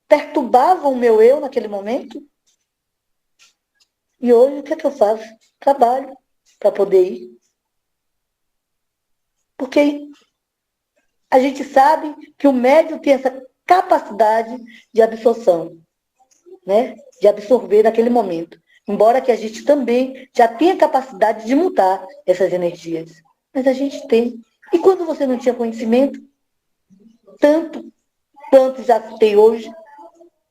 [SPEAKER 1] perturbava o meu eu naquele momento. E hoje, o que é que eu faço? Trabalho para poder ir. Porque a gente sabe que o médium tem essa capacidade de absorção, né? De absorver naquele momento. Embora que a gente também já tenha capacidade de mudar essas energias. Mas a gente tem. E quando você não tinha conhecimento, tanto quanto já tem hoje,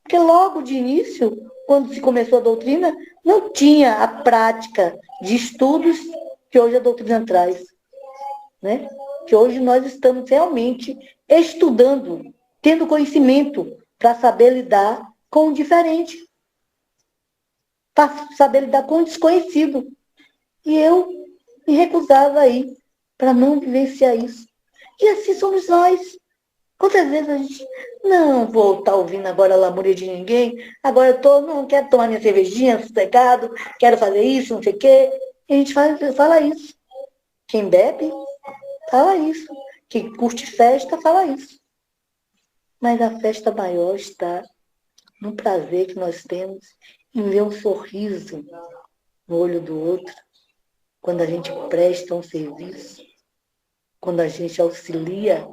[SPEAKER 1] porque logo de início, quando se começou a doutrina, não tinha a prática de estudos que hoje a doutrina traz, né? Que hoje nós estamos realmente estudando, tendo conhecimento para saber lidar com o diferente, para saber lidar com o desconhecido. E eu me recusava aí para não vivenciar isso. E assim somos nós. Quantas vezes a gente não vou estar ouvindo agora a lamúria de ninguém, agora eu não quero tomar minha cervejinha, sossegado, quero fazer isso, não sei o quê. E a gente fala isso. Quem bebe, fala isso. Quem curte festa, fala isso. Mas a festa maior está no prazer que nós temos em ver um sorriso no olho do outro, quando a gente presta um serviço, quando a gente auxilia,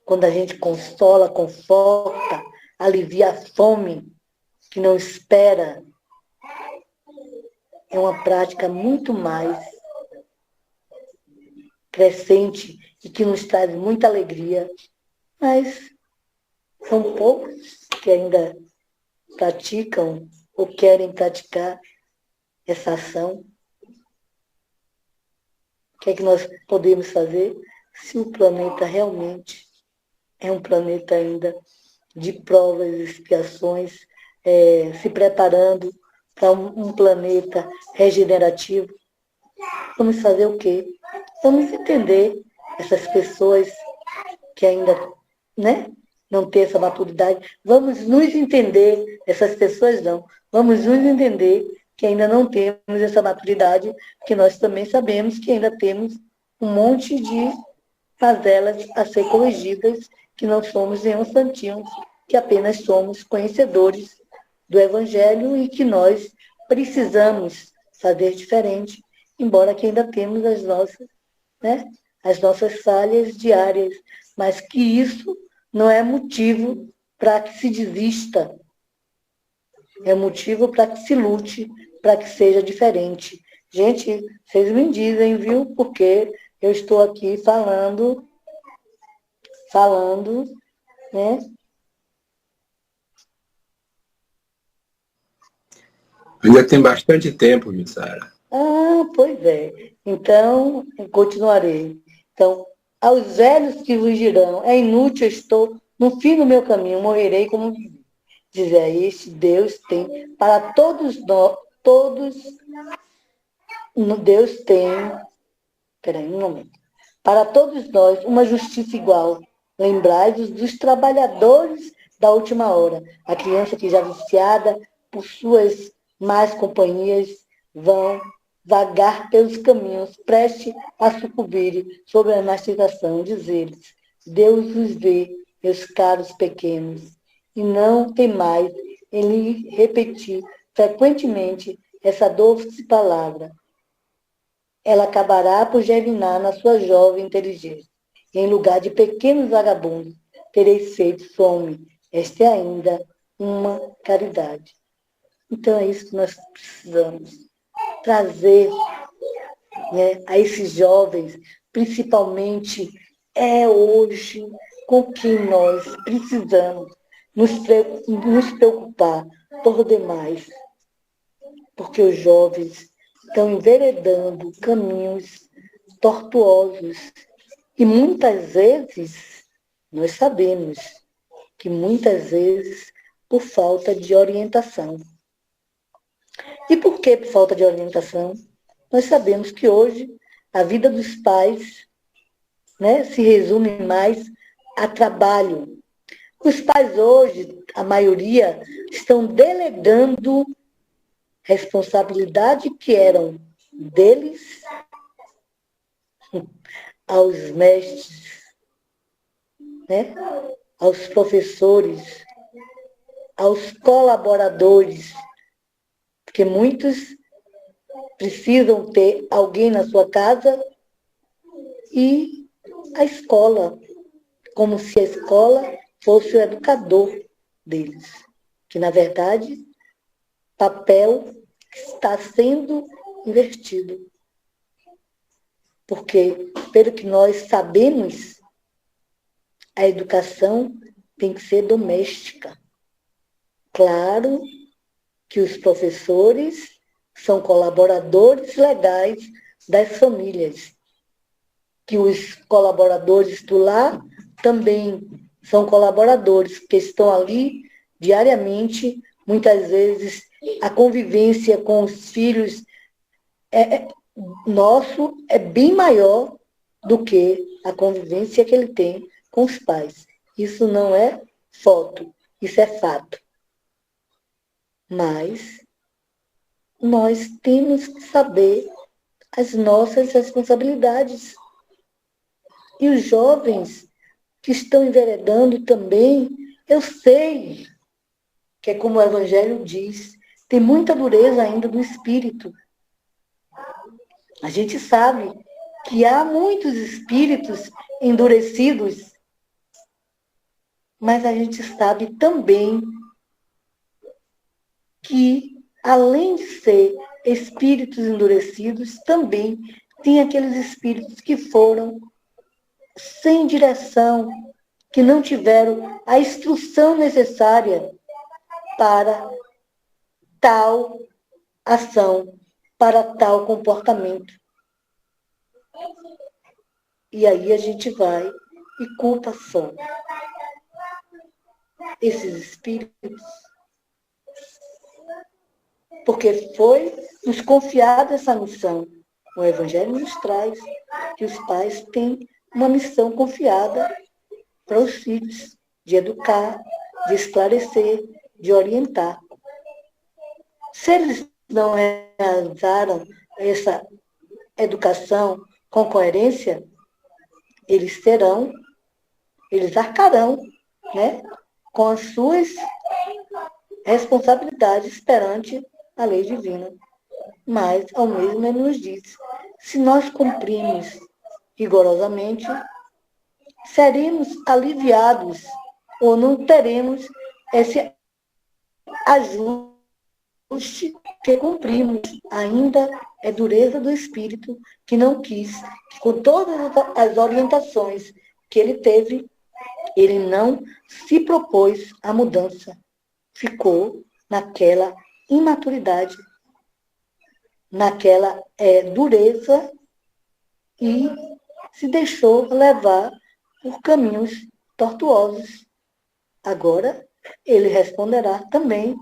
[SPEAKER 1] quando a gente consola, conforta, alivia a fome que não espera. É uma prática muito mais crescente e que nos traz muita alegria, mas são poucos que ainda praticam ou querem praticar essa ação. O que é que nós podemos fazer se o planeta realmente é um planeta ainda de provas e expiações, se preparando para um planeta regenerativo? Vamos fazer o quê? Vamos entender essas pessoas que ainda, né, não têm essa maturidade. Vamos nos entender, essas pessoas não. Vamos nos entender que ainda não temos essa maturidade, que nós também sabemos que ainda temos um monte de mazelas a ser corrigidas, que não somos nenhum santinhos, que apenas somos conhecedores do Evangelho e que nós precisamos fazer diferente, embora que ainda temos né, as nossas falhas diárias, mas que isso não é motivo para que se desista, é motivo para que se lute, para que seja diferente. Gente, vocês me dizem, viu, porque eu estou aqui falando, né?
[SPEAKER 2] Ainda tem bastante tempo, Missara.
[SPEAKER 1] Ah, pois é. Então, eu continuarei. Então, aos velhos que vos dirão, é inútil, eu estou no fim do meu caminho, morrerei como vivi. Dizer a este, Deus tem para todos nós, Deus tem, peraí, um momento, para todos nós uma justiça igual. Lembrai-vos dos trabalhadores da última hora. A criança que já viciada por suas más companhias vão vagar pelos caminhos, preste a sucumbir sob a mastigação, dizer-lhes, Deus os vê, meus caros pequenos, e não tem mais em lhe repetir frequentemente essa doce palavra. Ela acabará por germinar na sua jovem inteligência. Em lugar de pequenos vagabundos, tereis feito some. Esta é ainda uma caridade. Então é isso que nós precisamos. Trazer, né, a esses jovens, principalmente hoje com que nós precisamos nos preocupar por demais, porque os jovens estão enveredando caminhos tortuosos. E muitas vezes, nós sabemos que muitas vezes por falta de orientação. E por que por falta de orientação? Nós sabemos que hoje a vida dos pais, né, se resume mais a trabalho. Os pais hoje, a maioria, estão delegando responsabilidade que eram deles aos mestres, né? Aos professores, aos colaboradores, porque muitos precisam ter alguém na sua casa, e a escola, como se a escola fosse o educador deles, que na verdade papel está sendo invertido. Porque, pelo que nós sabemos, a educação tem que ser doméstica. Claro que os professores são colaboradores legais das famílias, que os colaboradores do lar também são colaboradores, que estão ali diariamente, muitas vezes a convivência com os filhos nosso é bem maior do que a convivência que ele tem com os pais. Isso não é foto, isso é fato. Mas nós temos que saber as nossas responsabilidades. E os jovens que estão enveredando também, eu sei que é como o Evangelho diz, tem muita dureza ainda do espírito. A gente sabe que há muitos espíritos endurecidos, mas a gente sabe também que, além de ser espíritos endurecidos, também tem aqueles espíritos que foram sem direção, que não tiveram a instrução necessária para tal ação, para tal comportamento. E aí a gente vai e culpa só esses espíritos, porque foi nos confiada essa missão. O Evangelho nos traz que os pais têm uma missão confiada para os filhos, de educar, de esclarecer, de orientar. Se eles não realizaram essa educação com coerência, eles arcarão, né, com as suas responsabilidades perante a lei divina. Mas, ao mesmo, ele nos diz, se nós cumprirmos rigorosamente, seremos aliviados ou não teremos esse ajuste que cumprimos. Ainda é dureza do espírito que não quis, que com todas as orientações que ele teve, ele não se propôs à mudança. Ficou naquela imaturidade, naquela dureza e se deixou levar por caminhos tortuosos. Agora, ele responderá também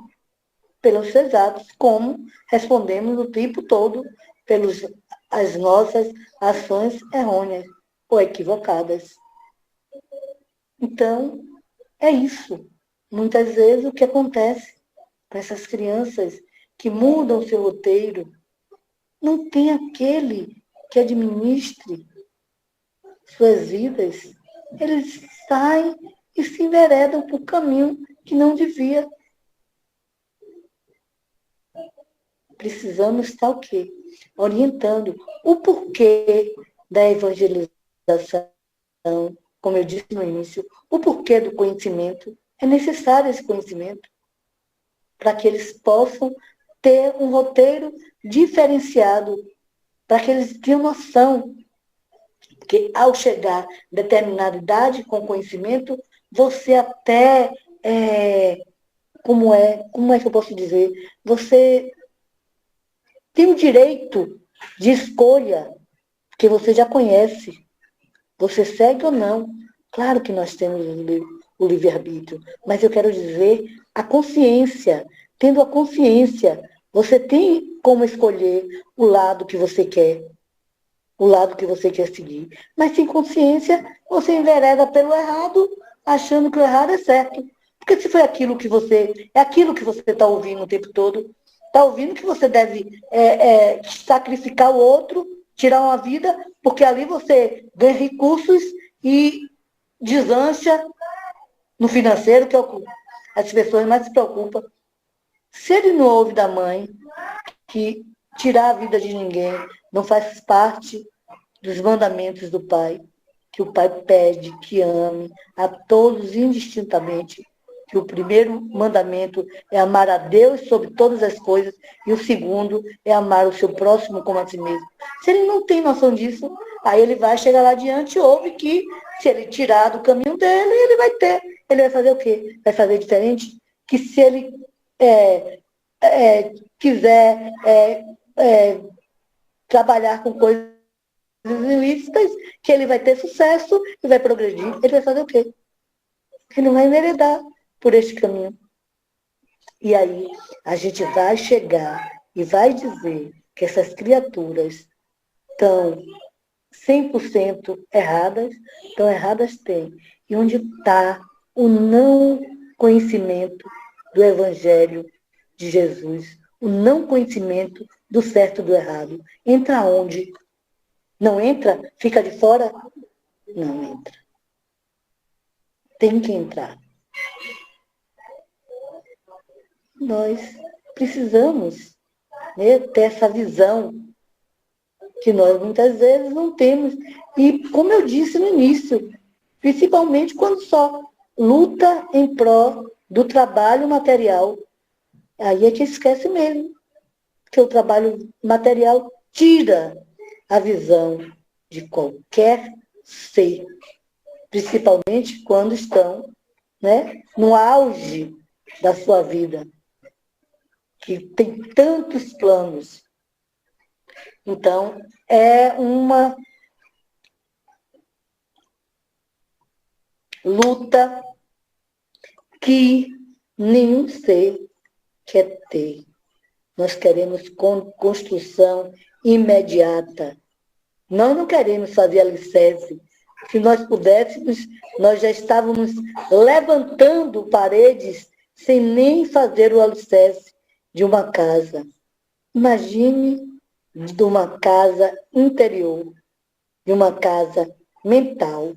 [SPEAKER 1] pelos seus atos, como respondemos o tempo todo pelas nossas ações errôneas ou equivocadas. Então, é isso. Muitas vezes o que acontece com essas crianças que mudam seu roteiro, não tem aquele que administre suas vidas. Eles saem e se enveredam por caminho que não devia. Precisamos estar o quê? Orientando o porquê da evangelização, como eu disse no início, o porquê do conhecimento. É necessário esse conhecimento para que eles possam ter um roteiro diferenciado, para que eles tenham noção que, ao chegar a determinada idade com conhecimento, você até, como é que eu posso dizer? Você tem o direito de escolha, que você já conhece. Você segue ou não. Claro que nós temos o livre-arbítrio, mas eu quero dizer a consciência. Tendo a consciência, você tem como escolher o lado que você quer, o lado que você quer seguir. Mas sem consciência, você envereda pelo errado, achando que o errado é certo. Porque se foi aquilo que você, é aquilo que você está ouvindo o tempo todo, está ouvindo que você deve sacrificar o outro, tirar uma vida, porque ali você ganha recursos e deslancha no financeiro, que é o que as pessoas mais se preocupam. Se ele não ouve da mãe, que tirar a vida de ninguém não faz parte dos mandamentos do Pai, que o Pai pede que ame a todos indistintamente, que o primeiro mandamento é amar a Deus sobre todas as coisas e o segundo é amar o seu próximo como a si mesmo. Se ele não tem noção disso, aí ele vai chegar lá adiante e ouve que se ele tirar do caminho dele, ele vai fazer o quê? Vai fazer diferente? Que se ele quiser trabalhar com coisas ilícitas, que ele vai ter sucesso e vai progredir, ele vai fazer o quê? Ele não vai enveredar por este caminho. E aí a gente vai chegar e vai dizer que essas criaturas estão 100% erradas, então erradas tem. E onde está o não conhecimento do Evangelho de Jesus, o não conhecimento do certo e do errado? Entra onde? Não entra? Fica de fora? Não entra. Tem que entrar. Nós precisamos, né, ter essa visão que nós muitas vezes não temos. E, como eu disse no início, principalmente quando só luta em prol do trabalho material, aí é que esquece mesmo, que o trabalho material tira a visão de qualquer ser, principalmente quando estão, né, no auge da sua vida, que tem tantos planos. Então, é uma luta que nenhum ser quer ter. Nós queremos construção imediata. Nós não queremos fazer alicerce. Se nós pudéssemos, nós já estávamos levantando paredes sem nem fazer o alicerce de uma casa. Imagine de uma casa interior, de uma casa mental.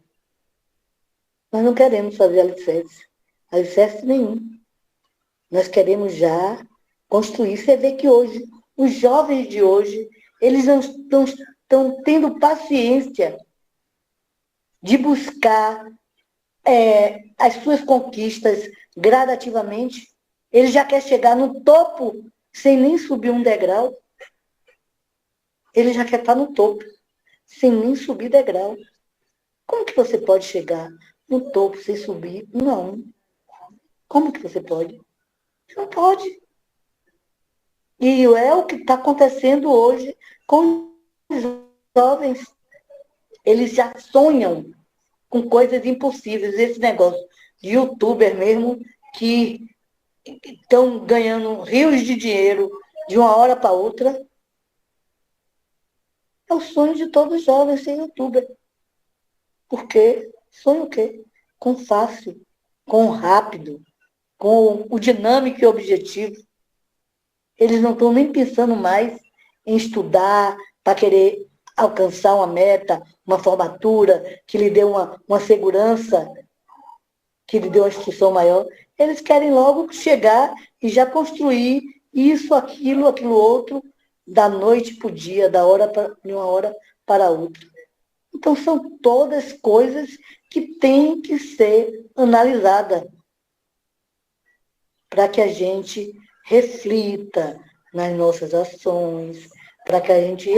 [SPEAKER 1] Nós não queremos fazer alicerce nenhum. Nós queremos já construir. Você vê que hoje, os jovens de hoje, eles não estão tendo paciência de buscar as suas conquistas gradativamente. Ele já quer chegar no topo sem nem subir um degrau. Ele já quer estar no topo, sem nem subir degrau. Como que você pode chegar no topo sem subir? Não. Como que você pode? Não pode. E é o que está acontecendo hoje com os jovens. Eles já sonham com coisas impossíveis. Esse negócio de youtuber mesmo, que estão ganhando rios de dinheiro de uma hora para outra. É o sonho de todos os jovens ser youtuber. Por quê? Sonho o quê? Com fácil, com rápido, com o dinâmico e objetivo. Eles não estão nem pensando mais em estudar para querer alcançar uma meta, uma formatura, que lhe dê uma segurança, que lhe dê uma instrução maior. Eles querem logo chegar e já construir isso, aquilo outro, da noite para o dia, de uma hora para outra. Então, são todas coisas que têm que ser analisadas para que a gente reflita nas nossas ações, para que a gente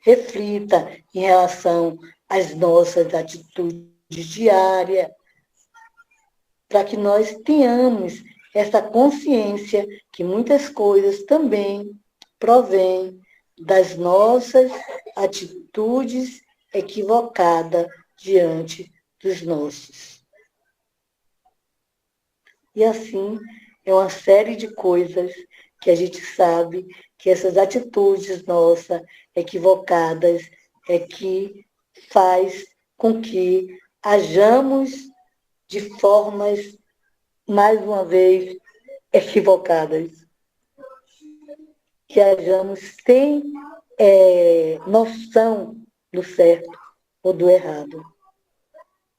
[SPEAKER 1] reflita em relação às nossas atitudes diárias, para que nós tenhamos essa consciência que muitas coisas também provêm das nossas atitudes equivocadas diante dos nossos. E assim, é uma série de coisas que a gente sabe que essas atitudes nossas equivocadas é que faz com que hajamos de formas, mais uma vez, equivocadas. Que hajamos sem noção do certo ou do errado.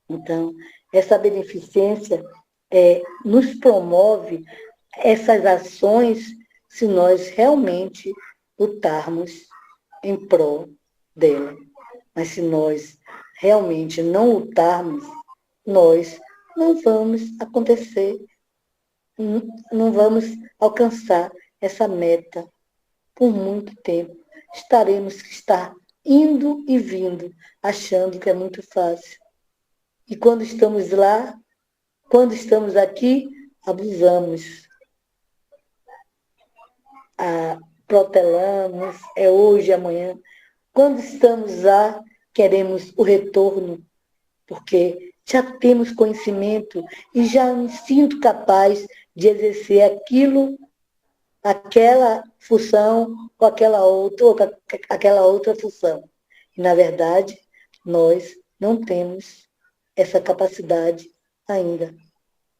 [SPEAKER 1] Então, essa beneficência nos promove essas ações se nós realmente lutarmos em prol dela. Mas se nós realmente não lutarmos, nós não vamos acontecer, não vamos alcançar essa meta por muito tempo. Estaremos que estar indo e vindo, achando que é muito fácil. E quando estamos lá, quando estamos aqui, abusamos. Protelamos, é hoje, amanhã. Quando estamos lá, queremos o retorno, porque já temos conhecimento e já me sinto capaz de exercer aquela função ou aquela outra função. E, na verdade, nós não temos essa capacidade ainda.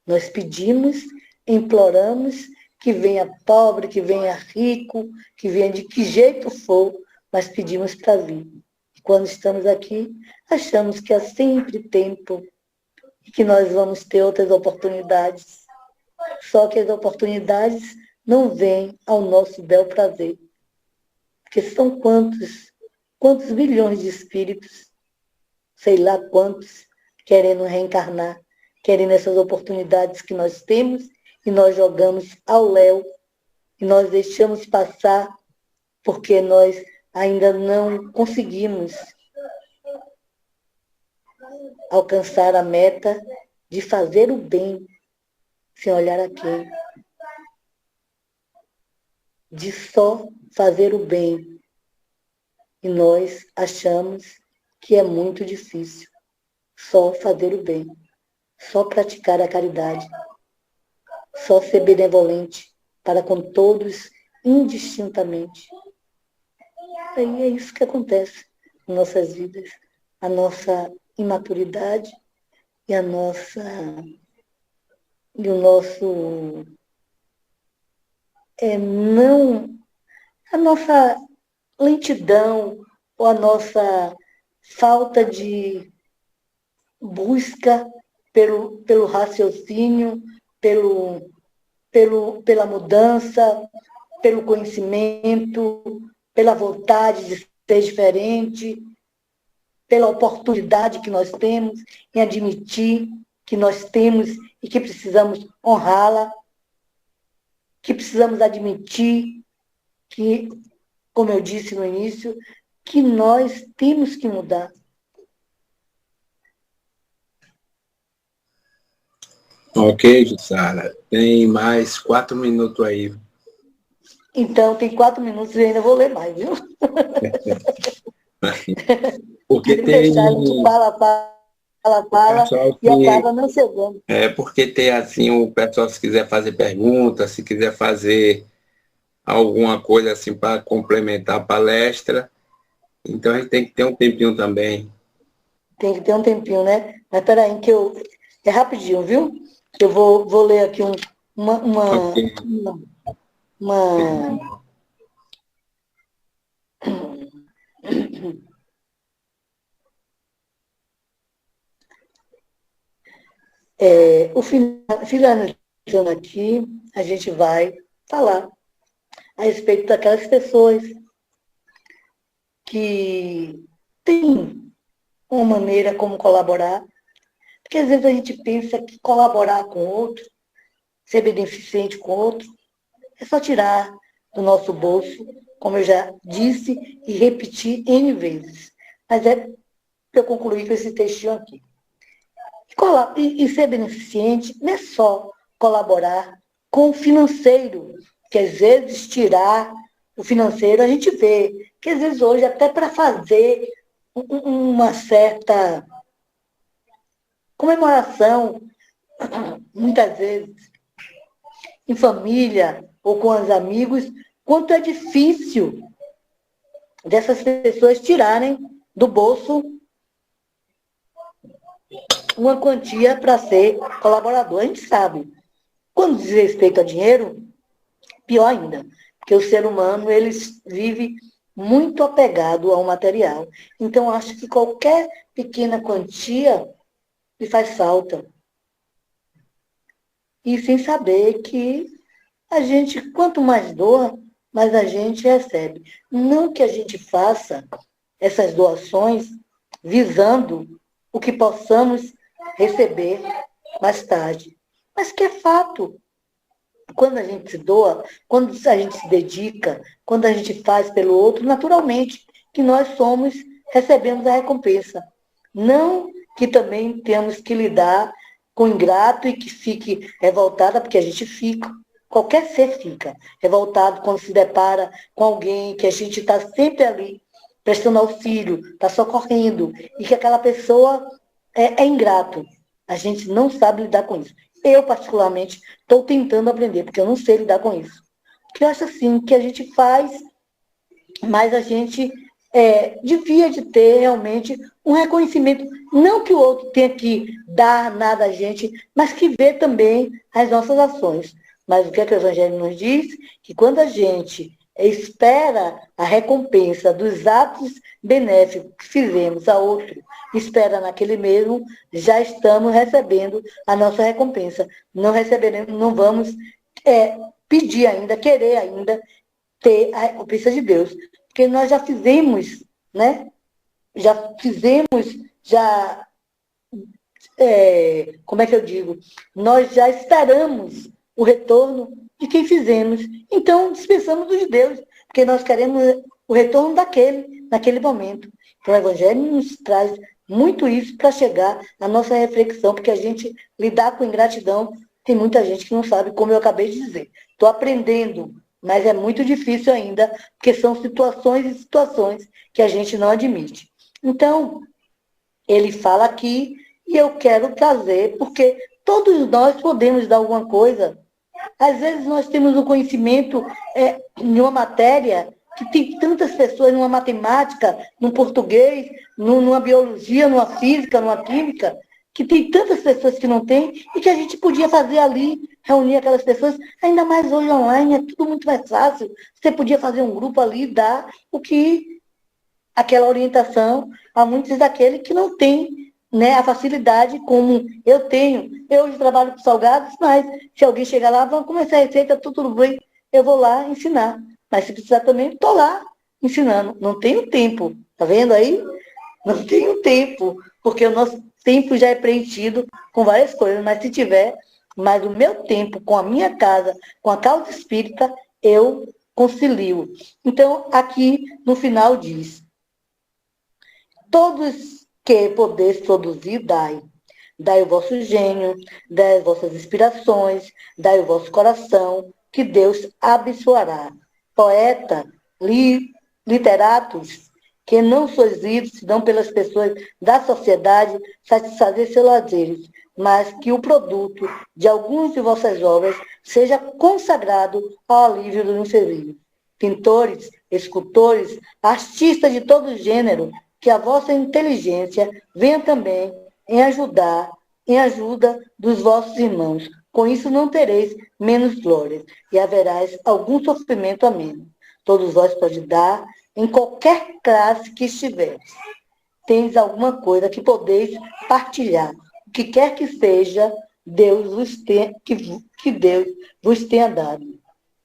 [SPEAKER 1] Nós pedimos, imploramos que venha pobre, que venha rico, que venha de que jeito for, mas pedimos para vir. E quando estamos aqui, achamos que há sempre tempo e que nós vamos ter outras oportunidades. Só que as oportunidades não vêm ao nosso bel prazer. Porque são quantos bilhões de espíritos, sei lá quantos, querendo reencarnar, querendo essas oportunidades que nós temos e nós jogamos ao léu e nós deixamos passar porque nós ainda não conseguimos alcançar a meta de fazer o bem sem olhar a quem. De só fazer o bem. E nós achamos que é muito difícil só fazer o bem, só praticar a caridade, só ser benevolente para com todos indistintamente. E é isso que acontece em nossas vidas. A nossa imaturidade e o nosso não, a nossa lentidão ou a nossa falta de busca pelo raciocínio, pela mudança, pelo conhecimento, pela vontade de ser diferente, pela oportunidade que nós temos em admitir que nós temos e que precisamos honrá-la, que precisamos admitir que, como eu disse no início, que nós temos que mudar.
[SPEAKER 2] Ok, Jussara. Tem mais 4 minutos aí.
[SPEAKER 1] Então, tem 4 minutos e ainda vou ler mais, viu?
[SPEAKER 2] Porque
[SPEAKER 1] Se
[SPEAKER 2] tem
[SPEAKER 1] deixar, a gente fala
[SPEAKER 2] pessoal
[SPEAKER 1] e
[SPEAKER 2] que...
[SPEAKER 1] acaba não chegando.
[SPEAKER 2] porque tem assim, o pessoal se quiser fazer perguntas, se quiser fazer alguma coisa assim para complementar a palestra, então a gente tem que ter um tempinho também.
[SPEAKER 1] Tem que ter um tempinho, né? Mas peraí, que eu... É rapidinho, viu? Eu vou ler aqui uma,
[SPEAKER 2] Ok.
[SPEAKER 1] uma finalizando aqui, a gente vai falar a respeito daquelas pessoas que têm uma maneira como colaborar, porque às vezes a gente pensa que colaborar com o outro, ser beneficente com o outro, é só tirar do nosso bolso, como eu já disse e repeti N vezes. Mas é para eu concluir com esse textinho aqui. E ser beneficente não é só colaborar com o financeiro, que às vezes tirar o financeiro, a gente vê que às vezes hoje até para fazer uma certa comemoração, muitas vezes, em família ou com os amigos, quanto é difícil dessas pessoas tirarem do bolso uma quantia para ser colaborador. A gente sabe. Quando diz respeito a dinheiro, pior ainda, porque o ser humano ele vive muito apegado ao material. Então, acho que qualquer pequena quantia lhe faz falta. E sem saber que a gente, quanto mais doa, mais a gente recebe. Não que a gente faça essas doações visando o que possamos receber mais tarde. Mas que é fato. Quando a gente se doa, quando a gente se dedica, quando a gente faz pelo outro, naturalmente que nós recebemos a recompensa. Não que também temos que lidar com o ingrato e que fique revoltada, porque a gente fica. Qualquer ser fica revoltado quando se depara com alguém que a gente está sempre ali, prestando auxílio, está socorrendo, e que aquela pessoa é ingrato. A gente não sabe lidar com isso. Eu, particularmente, estou tentando aprender, porque eu não sei lidar com isso. Porque eu acho assim, que a gente faz, mas a gente devia de ter realmente um reconhecimento, não que o outro tenha que dar nada a gente, mas que vê também as nossas ações. Mas o que o Evangelho nos diz? Que quando a gente espera a recompensa dos atos benéficos que fizemos a outro, espera naquele mesmo, já estamos recebendo a nossa recompensa. Não receberemos, não vamos pedir ainda, querer ainda ter a recompensa de Deus. Porque nós já fizemos, né? Já fizemos, como é que eu digo? Nós já esperamos o retorno de quem fizemos. Então, dispensamos do de Deus, porque nós queremos o retorno naquele momento. Então, o Evangelho nos traz muito isso para chegar à nossa reflexão, porque a gente lidar com ingratidão, tem muita gente que não sabe, como eu acabei de dizer. Estou aprendendo, mas é muito difícil ainda, porque são situações e situações que a gente não admite. Então, ele fala aqui, e eu quero trazer, porque todos nós podemos dar alguma coisa. Às vezes nós temos um conhecimento em uma matéria que tem tantas pessoas, numa matemática, num português, numa biologia, numa física, numa química, que tem tantas pessoas que não têm, e que a gente podia fazer ali, reunir aquelas pessoas, ainda mais hoje online, é tudo muito mais fácil. Você podia fazer um grupo ali e dar aquela orientação a muitos daqueles que não têm, né, a facilidade como eu tenho. Eu hoje trabalho com salgados, mas se alguém chegar lá, vamos começar a receita, tudo bem, eu vou lá ensinar. Mas se precisar também, estou lá ensinando. Não tenho tempo, tá vendo aí? Não tenho tempo, porque o nosso tempo já é preenchido com várias coisas, mas se tiver, mas o meu tempo com a minha casa, com a causa espírita, eu concilio. Então, aqui no final diz: todos que podeis produzir, dai. Dai o vosso gênio, dai as vossas inspirações, dai o vosso coração, que Deus abençoará. Poeta, literatos, que não sois lidos, senão pelas pessoas da sociedade, satisfazer seus lazeres, mas que o produto de algumas de vossas obras seja consagrado ao alívio dos infelizes. Pintores, escultores, artistas de todo gênero, que a vossa inteligência venha também em ajuda dos vossos irmãos. Com isso não tereis menos glórias, e haverás algum sofrimento ameno. Todos vós podem dar em qualquer classe que estiveres. Tens alguma coisa que podeis partilhar. O que quer que seja, que Deus vos tenha dado.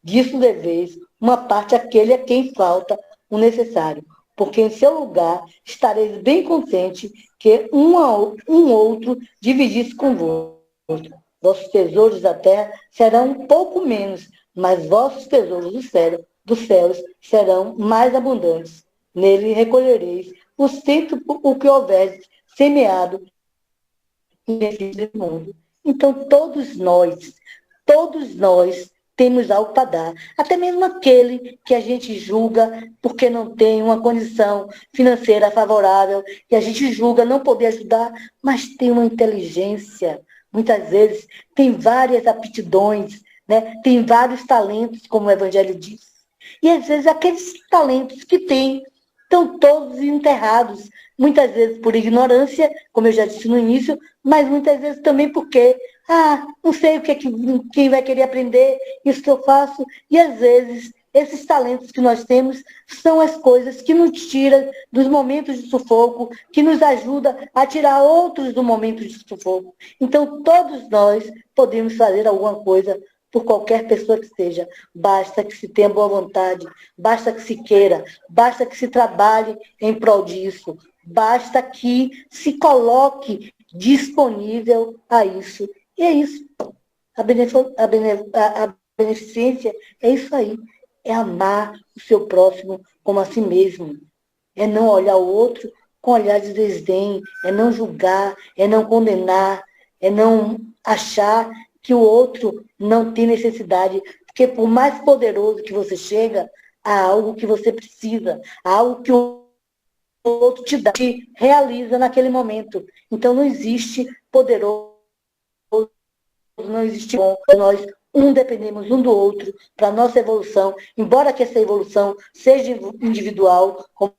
[SPEAKER 1] Disso deveis uma parte àquele a quem falta o necessário, porque em seu lugar estareis bem contente que um outro dividisse convosco. Vossos tesouros da terra serão um pouco menos, mas vossos tesouros dos céus serão mais abundantes. Nele recolhereis o que houver semeado nesse mundo. Então, todos nós temos algo para dar. Até mesmo aquele que a gente julga porque não tem uma condição financeira favorável, que a gente julga não poder ajudar, mas tem uma inteligência, muitas vezes tem várias aptidões, né? Tem vários talentos, como o Evangelho diz. E às vezes aqueles talentos que tem estão todos enterrados, muitas vezes por ignorância, como eu já disse no início, mas muitas vezes também porque, não sei quem vai querer aprender isso que eu faço, e às vezes esses talentos que nós temos são as coisas que nos tiram dos momentos de sufoco, que nos ajudam a tirar outros do momento de sufoco. Então, todos nós podemos fazer alguma coisa por qualquer pessoa que seja. Basta que se tenha boa vontade, basta que se queira, basta que se trabalhe em prol disso, basta que se coloque disponível a isso. E é isso. A beneficência é isso aí. É amar o seu próximo como a si mesmo. É não olhar o outro com olhar de desdém, é não julgar, é não condenar, é não achar que o outro não tem necessidade, porque por mais poderoso que você chega, há algo que você precisa, há algo que o outro te dá, te realiza naquele momento. Então não existe poderoso, não existe bom. Nós dependemos um do outro para a nossa evolução, embora que essa evolução seja individual, como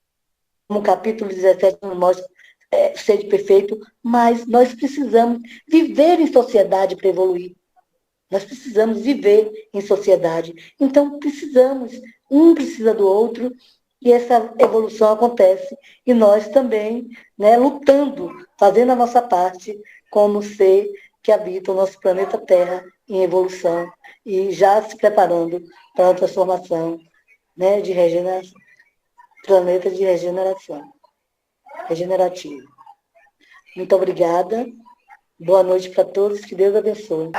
[SPEAKER 1] o capítulo 17 nos mostra, ser perfeito, mas nós precisamos viver em sociedade para evoluir. Nós precisamos viver em sociedade. Então, um precisa do outro, e essa evolução acontece. E nós também, né, lutando, fazendo a nossa parte como ser que habita o nosso planeta Terra em evolução e já se preparando para a transformação, né, de regeneração, planeta de regeneração, regenerativo. Muito obrigada. Boa noite para todos. Que Deus abençoe.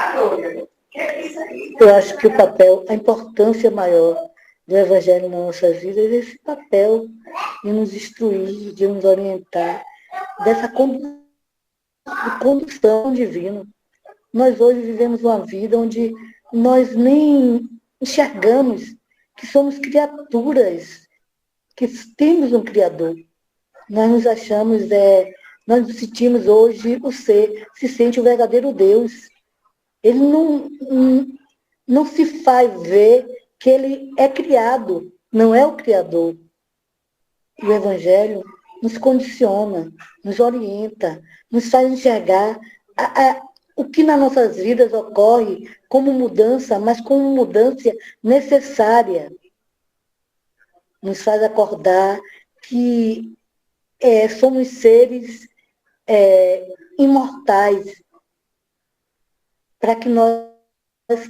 [SPEAKER 1] Eu acho que a importância maior do Evangelho nas nossas vidas é esse papel de nos instruir, de nos orientar, dessa condução divina. Nós hoje vivemos uma vida onde nós nem enxergamos que somos criaturas, que temos um Criador. Nós nos achamos, nós nos sentimos hoje se sente o verdadeiro Deus. Ele não se faz ver que ele é criado, não é o Criador. E o Evangelho nos condiciona, nos orienta, nos faz enxergar o que nas nossas vidas ocorre como mudança, mas como mudança necessária. Nos faz acordar que somos seres imortais, para que nós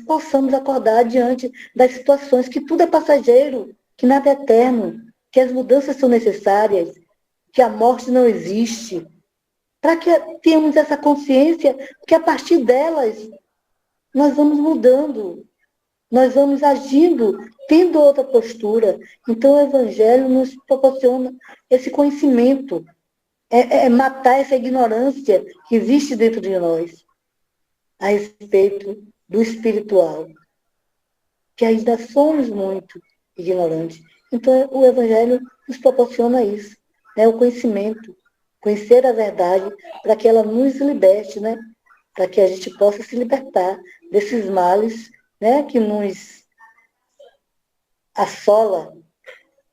[SPEAKER 1] possamos acordar diante das situações, que tudo é passageiro, que nada é eterno, que as mudanças são necessárias, que a morte não existe, para que tenhamos essa consciência que a partir delas nós vamos mudando, nós vamos agindo, tendo outra postura. Então o Evangelho nos proporciona esse conhecimento, matar essa ignorância que existe dentro de nós a respeito do espiritual, que ainda somos muito ignorantes. Então, o Evangelho nos proporciona isso, né? O conhecimento, conhecer a verdade, para que ela nos liberte, né? Para que a gente possa se libertar desses males, né? Que nos assola,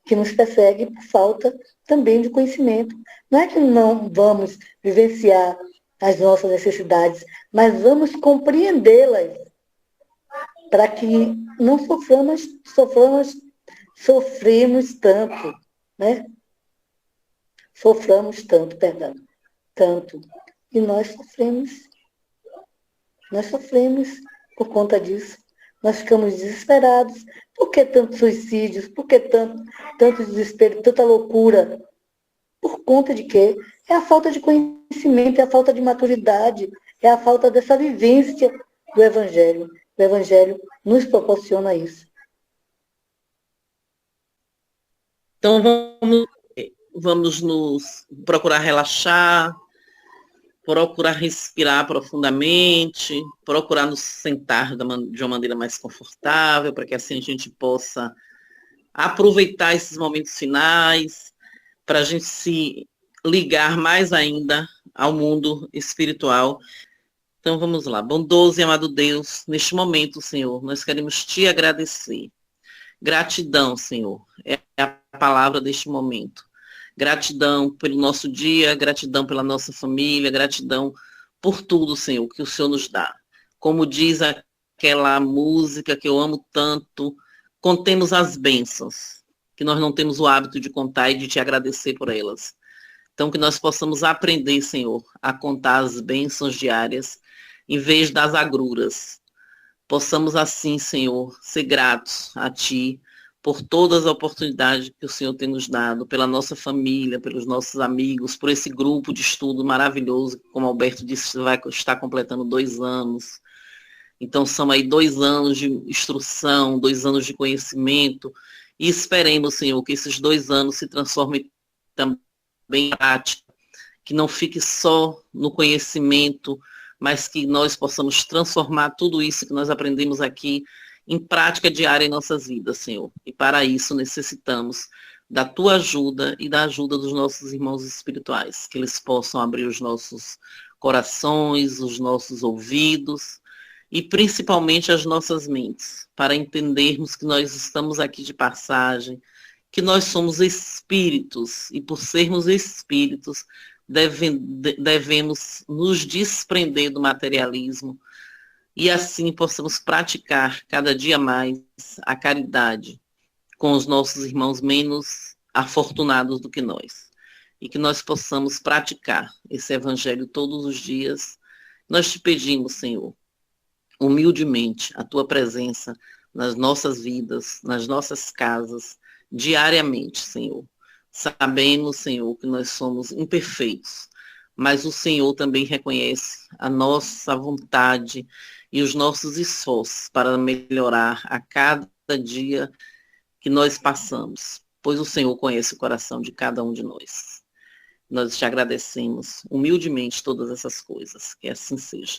[SPEAKER 1] que nos persegue por falta também de conhecimento. Não é que não vamos vivenciar as nossas necessidades, mas vamos compreendê-las para que não sofremos tanto, né? Soframos tanto, perdão, tanto. E nós sofremos por conta disso. Nós ficamos desesperados. Por que tantos suicídios? Por que tanto desespero, tanta loucura? Por conta de quê? É a falta de conhecimento, é a falta de maturidade, é a falta dessa vivência do Evangelho. O Evangelho nos proporciona isso.
[SPEAKER 3] Então, vamos nos procurar relaxar, procurar respirar profundamente, procurar nos sentar de uma maneira mais confortável, para que assim a gente possa aproveitar esses momentos finais, para a gente se ligar mais ainda ao mundo espiritual. Então vamos lá. Bondoso e amado Deus, neste momento, Senhor, nós queremos te agradecer. Gratidão, Senhor, é a palavra deste momento. Gratidão pelo nosso dia, gratidão pela nossa família, gratidão por tudo, Senhor, que o Senhor nos dá. Como diz aquela música que eu amo tanto, contemos as bênçãos, que nós não temos o hábito de contar e de te agradecer por elas. Então, que nós possamos aprender, Senhor, a contar as bênçãos diárias, em vez das agruras. Possamos assim, Senhor, ser gratos a Ti, por todas as oportunidades que o Senhor tem nos dado, pela nossa família, pelos nossos amigos, por esse grupo de estudo maravilhoso, que, como Alberto disse, vai estar completando 2 anos. Então, são aí 2 anos de instrução, 2 anos de conhecimento, e esperemos, Senhor, que esses 2 anos se transformem também em prática, que não fique só no conhecimento, mas que nós possamos transformar tudo isso que nós aprendemos aqui em prática diária em nossas vidas, Senhor. E para isso necessitamos da Tua ajuda e da ajuda dos nossos irmãos espirituais, que eles possam abrir os nossos corações, os nossos ouvidos e principalmente as nossas mentes, para entendermos que nós estamos aqui de passagem, que nós somos espíritos e por sermos espíritos devemos nos desprender do materialismo e assim possamos praticar cada dia mais a caridade com os nossos irmãos menos afortunados do que nós. E que nós possamos praticar esse evangelho todos os dias. Nós te pedimos, Senhor, humildemente, a tua presença nas nossas vidas, nas nossas casas, diariamente, Senhor. Sabemos, Senhor, que nós somos imperfeitos, mas o Senhor também reconhece a nossa vontade e os nossos esforços para melhorar a cada dia que nós passamos, pois o Senhor conhece o coração de cada um de nós. Nós te agradecemos humildemente todas essas coisas, que assim seja.